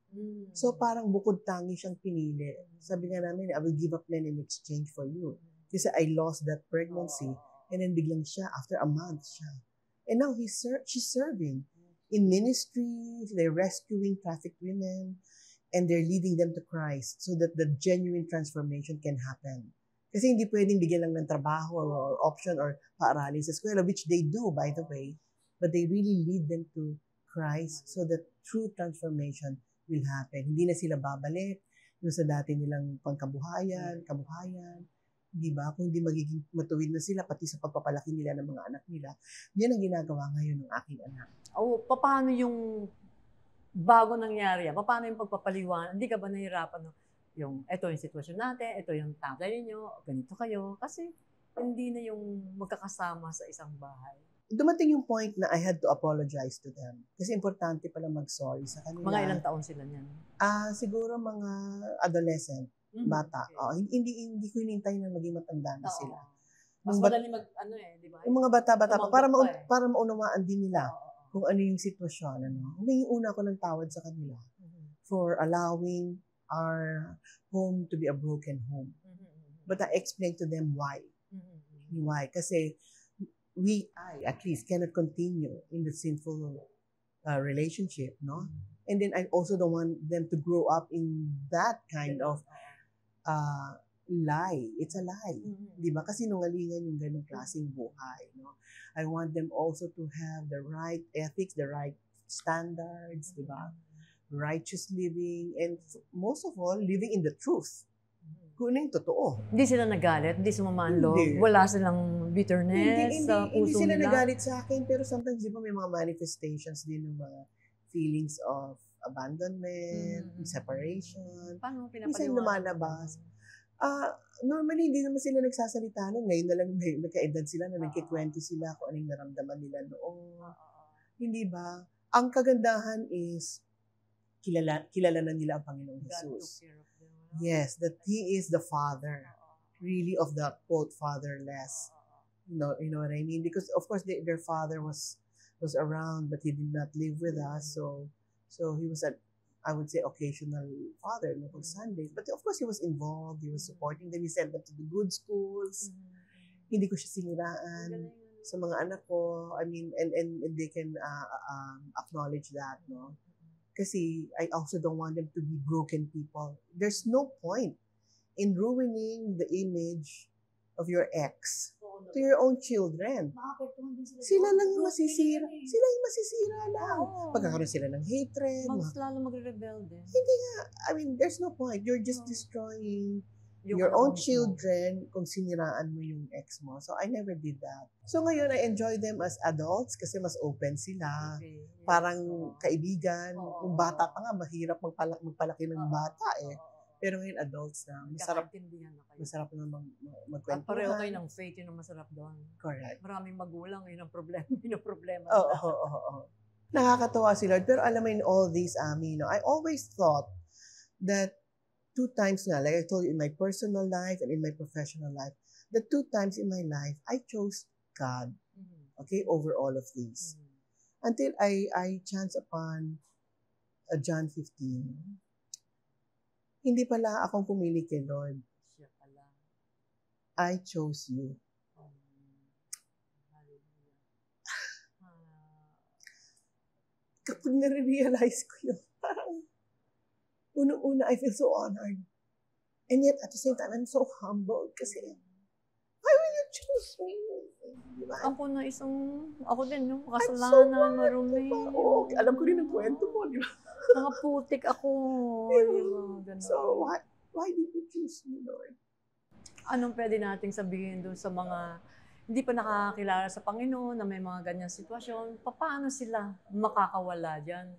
So, parang bukod tangi siyang pinili. Sabi nga namin, I will give up men in exchange for you. Kasi I lost that pregnancy. And then biglang siya, after a month, siya. And now, she's serving in ministry. They're rescuing trafficked women. And they're leading them to Christ so that the genuine transformation can happen. Kasi hindi pwedeng bigyan lang ng trabaho or option or paaralin sa eskwela, which they do, by the way. But they really lead them to Christ so that true transformation will happen. Hindi na sila babalik sa dati nilang kabuhayan, di ba? Kung hindi magiging matuwid na sila, pati sa pagpapalaki nila ng mga anak nila. Yan ang ginagawa ngayon ng aking anak. Paano yung bago nangyari yan? Paano yung pagpapaliwanag? Hindi ka ba nahihirapan? No? Ito yung sitwasyon natin, ito yung tatay ninyo, ganito kayo. Kasi hindi na yung magkakasama sa isang bahay. Dumating yung point na I had to apologize to them. Kasi importante pala mag-sorry sa kanila. Mga ilang taon sila niyan? Siguro mga adolescent, bata. Okay. Hindi ko hinintay na maging matanda na sila. Mas madali di ba? Yung mga bata-bata pa, para maunawaan din nila kung ano yung sitwasyon. Humingi una ako ng tawad sa kanila for allowing our home to be a broken home. But I explained to them why. Why? Kasi I at least cannot continue in the sinful relationship, no? And then I also don't want them to grow up in that kind of lie. It's a lie. Di ba? Kasi nungalingan yung ganung klaseng buhay, no? I want them also to have the right ethics, the right standards, di ba? Righteous living, and most of all, living in the truth. Kung ano yung totoo. Hindi sila nagalit, hindi sumama ang loob, wala silang bitterness sa puso nila. Hindi sila nagalit sa akin, pero sometimes di ba may mga manifestations din ng mga feelings of abandonment, separation. Paano pinapaliwanag? Minsan lumalabas. Normally, hindi naman sila nagsasalita nun. Ngayon na lang nagkaedad sila na nagkikwento sila kung anong naramdaman nila noon. Hindi ba? Ang kagandahan is, kilala na nila ang Panginoong God took Jesus. care of them. Yes, that He is the Father, really of the quote fatherless. You know what I mean? Because of course their father was around, but he did not live with us. So he was I would say occasional father, pag Sundays. But of course he was involved. He was supporting them. He sent them to the good schools. Hindi ko siya siniraan sa mga anak ko. I mean, and they can acknowledge that, no? Kasi I also don't want them to be broken people. There's no point in ruining the image of your ex to your own children. Maapektuhan din Sila lang yung masisira. Sila yung masisira lang. Pagkakaroon sila ng hatred. Mas lalo magre-rebelde. Hindi nga. I mean, there's no point. You're just destroying your anak own mo mismo. children kung siniraan mo yung ex mo. So, I never did that. So, ngayon, I enjoy them as adults kasi mas open sila. Okay, yes. Parang Oo. kaibigan. Oo. Yung bata pa nga, mahirap magpalaki ng Oo. bata eh. Oo. Pero ngayon, adults na. Masarap Magkakaintindihan na kayo. na At magkwentuhan. pareho kayo ng faith, yun ang masarap doon. Correct. Maraming magulang, yun ang problema. Yun ang problema. Oo. Nakakatawa si Lord. Pero alam mo, in all these, Ami, I always thought that 2 times nga, like I told you, in my personal life and in my professional life, the 2 times in my life, I chose God, okay, over all of these. Until I chanced upon John 15. Hindi pala akong pumili kay Lord. Siya pala. I chose you. Hallelujah. Kapag nare-realize ko yun, parang unang-una, I feel so honored. And yet, at the same time, I'm so humbled kasi, why will you choose me? Diba? Ako din, yung I'm so kasalanan, honored, marumi. diba? Oo, alam ko rin ang kwento mo, di ba? Mga putik ako. Ganun. So, why did you choose me, Lord? Anong pwede nating sabihin doon sa mga hindi pa nakakilala sa Panginoon na may mga ganyang sitwasyon? Paano sila makakawala dyan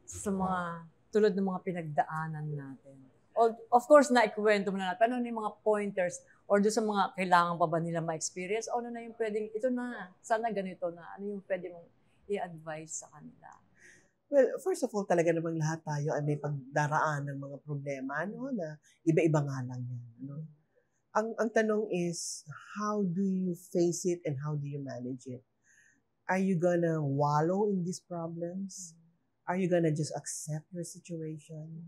sa mga tulad ng mga pinagdaanan natin? Of course, naikwento mo na natin. Ano yung mga pointers or doon sa mga kailangan pa ba nila ma-experience? O ano na yung pwedeng, ito na, sana ganito na. Ano yung pwede mong i-advise sa kanila? Well, first of all, talaga namang lahat tayo ay may pagdaraan ng mga problema, no, na iba-iba nga lang yan. No? Ang tanong is, how do you face it and how do you manage it? Are you gonna wallow in these problems? Are you gonna just accept your situation?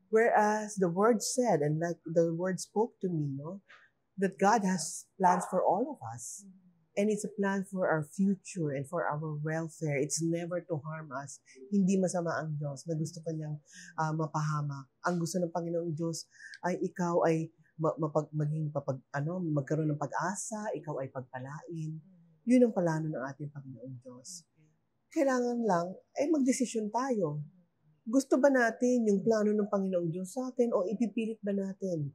Whereas the word said, and like the word spoke to me, no, that God has plans for all of us. And it's a plan for our future and for our welfare. It's never to harm us. Hindi masama ang Diyos na gusto kanyang mapahama. Ang gusto ng Panginoong Diyos ay ikaw ay magkaroon ng pag-asa, ikaw ay pagpalain. Yun ang plano ng ating Panginoong Diyos. Kailangan lang ay magdesisyon tayo. Gusto ba natin yung plano ng Panginoong Diyos sa atin o ipipilit ba natin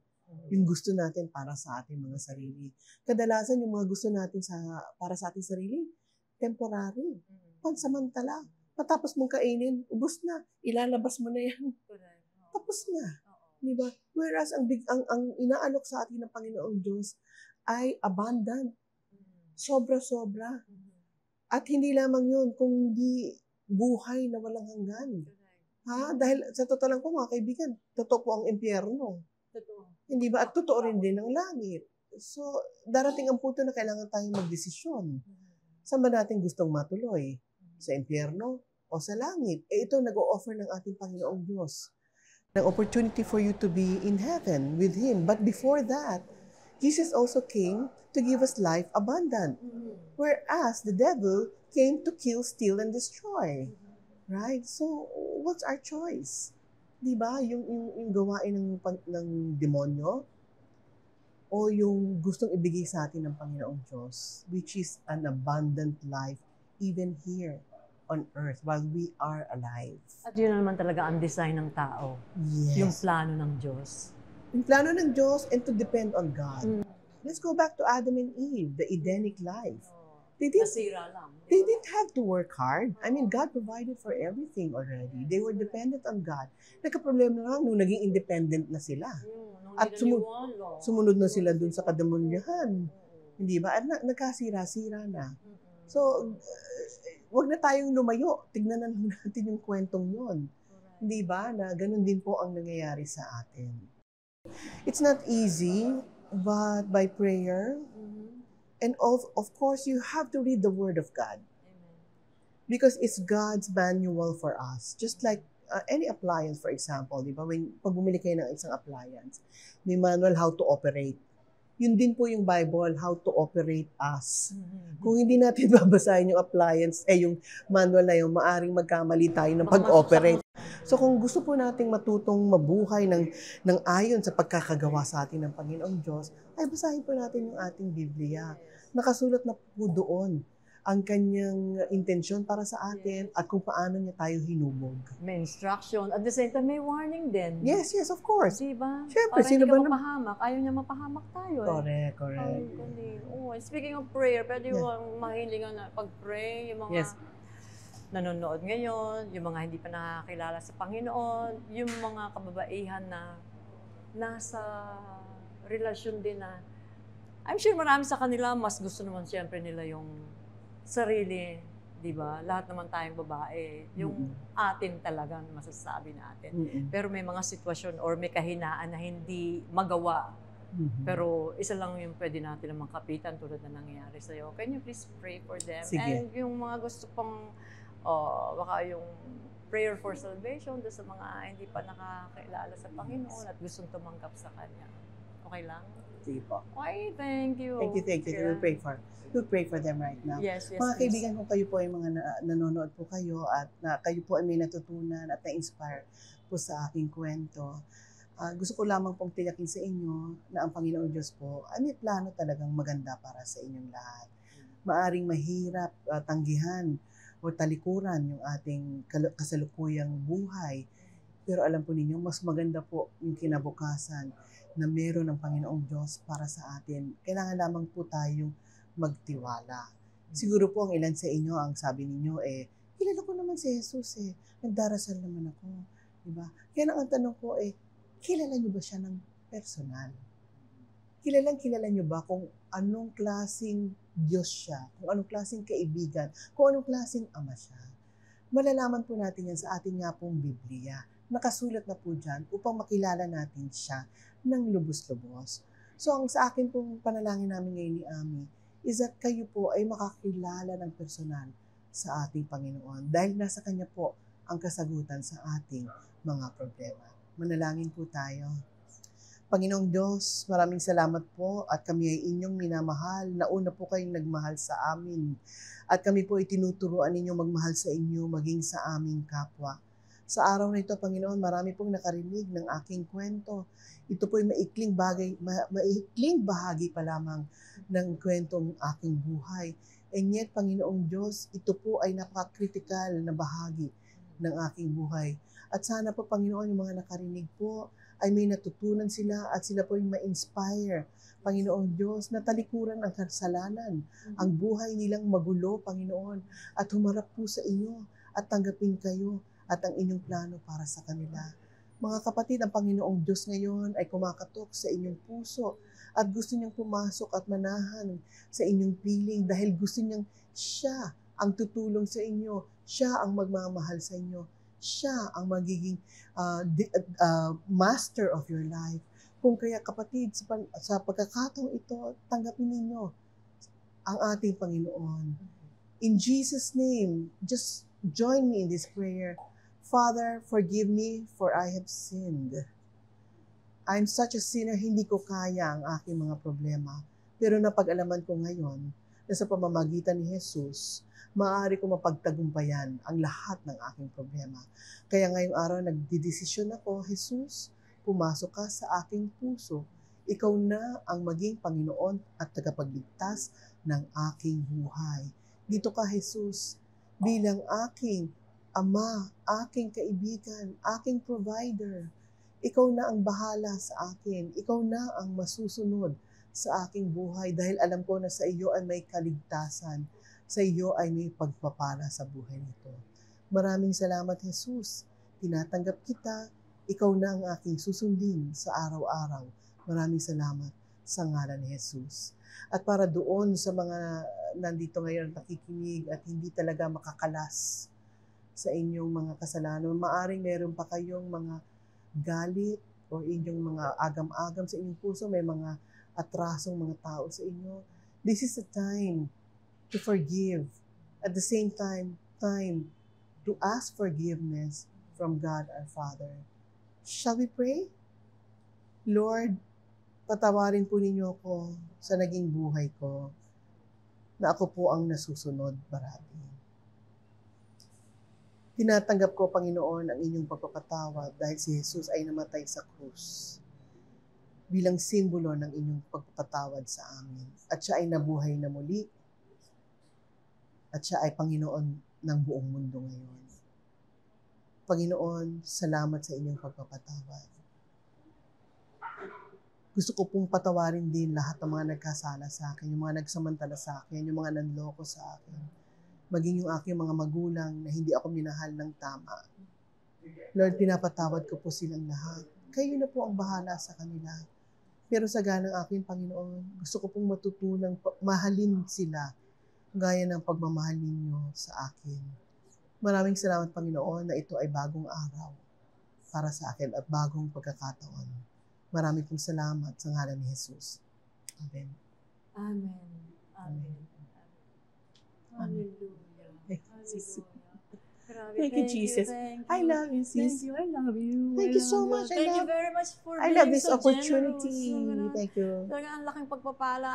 yung gusto natin para sa ating mga sarili? Kadalasan yung mga gusto natin para sa ating sarili, temporary, pansamantala. Matapos mong kainin, ubos na, ilalabas mo na yan. Tapos na. Diba? Whereas ang inaalok sa atin ng Panginoong Diyos ay abundant. Sobra-sobra. At hindi lamang yun, kundi buhay na walang hanggan. Dahil sa totoo lang po mga kaibigan, totoo po ang impyerno. Hindi ba? At totoo rin din ang langit. So, darating ang punto na kailangan tayong magdesisyon. Saan ba natin gustong matuloy? Sa impyerno o sa langit? Ito nag-o-offer ng ating Panginoong Diyos. An opportunity for you to be in heaven with Him. But before that, Jesus also came to give us life abundant. Whereas the devil came to kill, steal, and destroy. Right? So, what's our choice? Diba? Yung gawain ng demonyo o yung gustong ibigay sa atin ng Panginoong Diyos, which is an abundant life even here on earth while we are alive. At yun naman talaga ang design ng tao. Yes. Yung plano ng Diyos. Yung plano ng Diyos and to depend on God. Let's go back to Adam and Eve, the Edenic life. Nasira lang. They didn't have to work hard. I mean, God provided for everything already. They were dependent on God. Nagka-problema lang nung naging independent na sila. At sumunod na sila dun sa kademonyahan. Hindi ba? At nagkasira-sira na. So, wag na tayong lumayo. Tignan na lang natin yung kwentong yun. Correct. Hindi ba? Na ganun din po ang nangyayari sa atin. It's not easy, but by prayer, and of course, you have to read the Word of God. Amen. Because it's God's manual for us. Just like any appliance, for example, di ba? Pag bumili kayo ng isang appliance, may manual how to operate. Yun din po yung Bible, how to operate us. Kung hindi natin babasahin yung appliance, yung manual na yun, maaring magkamali tayo ng pag-operate. So kung gusto po nating matutong mabuhay ng ayon sa pagkakagawa sa atin ng Panginoong Diyos, ay basahin po natin yung ating Biblia. Nakasulat na po doon ang kanyang intensyon para sa atin at kung paano niya tayo hinubog. May instruction. At the same time, may warning din. Yes, of course. Diba? Siyempre, Para sino hindi ba ka mapahamak. Ayaw niya mapahamak tayo. Correct. Speaking of prayer, pwede yung mahilingan na pag-pray, yung mga nanonood ngayon, yung mga hindi pa nakakilala sa Panginoon, yung mga kababaihan na nasa relasyon din na I'm sure marami sa kanila, mas gusto naman siyempre nila yung sarili, di ba? Lahat naman tayong babae. Yung atin talagang masasabi natin. Pero may mga sitwasyon or may kahinaan na hindi magawa. Pero isa lang yung pwede natin namang kapitan tulad na nangyayari sa'yo. Can you please pray for them? Sige. And yung mga gusto pang, baka yung prayer for salvation doon sa mga hindi pa nakakilala sa Panginoon at gustong tumanggap sa Kanya. Okay lang? Sige po. Okay, thank you. Thank you. We'll pray for them right now. Yes, Mga kaibigan, kung kayo po ay mga nanonood po kayo at kayo po ay may natutunan at na-inspire po sa aking kwento, gusto ko lamang pong tiyakin sa inyo na ang Panginoong Diyos po ay may plano talagang maganda para sa inyong lahat. Maaring mahirap tanggihan o talikuran yung ating kasalukuyang buhay, pero alam po ninyo, mas maganda po yung kinabukasan na meron ng Panginoong Diyos para sa atin. Kailangan lamang po tayong magtiwala. Siguro po ang ilan sa inyo, ang sabi ninyo, kilala ko naman si Jesus nagdarasal naman ako. Diba? Kaya ang tanong ko kilala niyo ba siya ng personal? Kilala niyo ba kung anong klaseng Diyos siya, kung anong klaseng kaibigan, kung anong klaseng ama siya? Malalaman po natin yan sa ating nga pong Biblia. Nakasulat na po dyan upang makilala natin siya ng lubos-lubos. So ang sa akin pong panalangin namin ngayon ni Ami is that kayo po ay makakilala ng personal sa ating Panginoon dahil nasa Kanya po ang kasagutan sa ating mga problema. Manalangin po tayo. Panginoong Diyos, maraming salamat po at kami ay inyong minamahal. Nauna po kayong nagmahal sa amin. At kami po ay tinuturuan ninyo magmahal sa inyo maging sa aming kapwa. Sa araw na ito, Panginoon, marami pong nakarinig ng aking kwento. Ito po ay maikling bahagi pa lamang ng kwentong aking buhay. And yet, Panginoong Diyos, ito po ay napaka-critical na bahagi ng aking buhay. At sana po, Panginoon, yung mga nakarinig po, ay may natutunan sila at sila po ay ma-inspire. Panginoong Diyos, na talikuran ang kasalanan, ang buhay nilang magulo, Panginoon, at humarap po sa inyo at tanggapin kayo at ang inyong plano para sa kanila. Mga kapatid, ang Panginoong Diyos ngayon ay kumakatok sa inyong puso at gusto niyang pumasok at manahan sa inyong piling dahil gusto niyang siya ang tutulong sa inyo, siya ang magmamahal sa inyo, siya ang magiging master of your life. Kung kaya kapatid, sa pagkakataong ito, tanggapin ninyo ang ating Panginoon. In Jesus' name, just join me in this prayer. Father, forgive me for I have sinned. I'm such a sinner, hindi ko kaya ang aking mga problema. Pero napag-alaman ko ngayon na sa pamamagitan ni Jesus, maaari ko mapagtagumpayan ang lahat ng aking problema. Kaya ngayong araw, nagdidesisyon ako, Jesus, pumasok ka sa aking puso. Ikaw na ang maging Panginoon at tagapagligtas ng aking buhay. Dito ka, Jesus, bilang aking Ama, aking kaibigan, aking provider. Ikaw na ang bahala sa akin. Ikaw na ang masusunod sa aking buhay dahil alam ko na sa iyo ay may kaligtasan. Sa iyo ay may pagpapala sa buhay nito. Maraming salamat, Jesus. Tinatanggap kita. Ikaw na ang aking susundin sa araw-araw. Maraming salamat. sa ngalan ni Jesus. At para doon sa mga nandito ngayon nakikinig at hindi talaga makakalas sa inyong mga kasalanan, maaring meron pa kayong mga galit o inyong mga agam-agam sa inyong puso, may mga atrasong mga tao sa inyo. This is the time to forgive. At the same time to ask forgiveness from God our Father. Shall we pray? Lord, patawarin po ninyo ako sa naging buhay ko na ako po ang nasusunod parati. Tinatanggap ko, Panginoon, ang inyong pagpapatawad dahil si Jesus ay namatay sa krus bilang simbolo ng inyong pagpapatawad sa amin. At siya ay nabuhay na muli at siya ay Panginoon ng buong mundo ngayon. Panginoon, salamat sa inyong pagpapatawad. Gusto ko pong patawarin din lahat ng mga nagkasala sa akin, yung mga nagsamantala sa akin, yung mga nanloko sa akin, maging yung aking mga magulang na hindi ako minahal ng tama. Lord, pinapatawad ko po silang lahat. Kayo na po ang bahala sa kanila. Pero sa ganang aking Panginoon, gusto ko pong matutunang mahalin sila gaya ng pagmamahal ninyo sa akin. Maraming salamat, Panginoon, na ito ay bagong araw para sa akin at bagong pagkakataon. Maraming pong salamat sa ngalan ni Jesus. Amen. Amen. Amen. Hallelujah. Thank you, Jesus. Grabe. Thank you, Jesus. Thank I you. love you, sis. Thank you. I love you. Thank you so much. Thank you very much for I love being this so opportunity. generous. Thank you. Talaga ang laking pagpapala.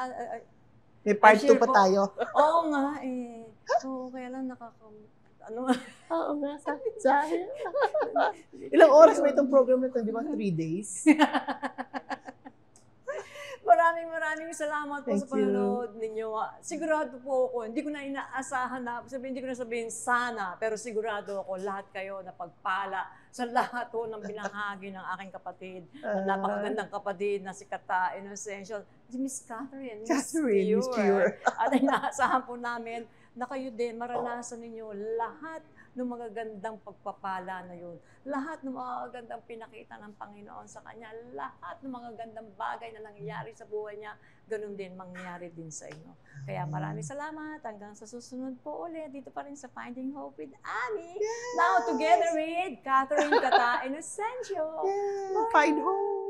May part 2 share pa po. tayo. Oo nga eh. So, kaya lang ano Oo nga, sa akin. Ilang oras ba itong program na ito? Di ba? 3 days? Maraming salamat po Thank sa panonood ninyo. Sigurado po ako, hindi ko na inaasahan na, hindi ko na sabihin sana, pero sigurado ako lahat kayo na pagpala sa lahat po ng binahagi ng aking kapatid. Napakagandang kapatid na si Kata Inocencio. Si Miss Catherine, Miss Pure. At inaasahan po namin na kayo din, maranasan ninyo lahat ng magagandang pagpapala na yun. Lahat ng magagandang pinakita ng Panginoon sa kanya, lahat ng magagandang bagay na nangyayari sa buhay niya, ganun din mangyayari din sa inyo. Kaya maraming salamat. Hanggang sa susunod po ulit, dito pa rin sa Finding Hope with Annie. Yes. Now together with Catherine Kata Inocencio. Yeah. Find hope.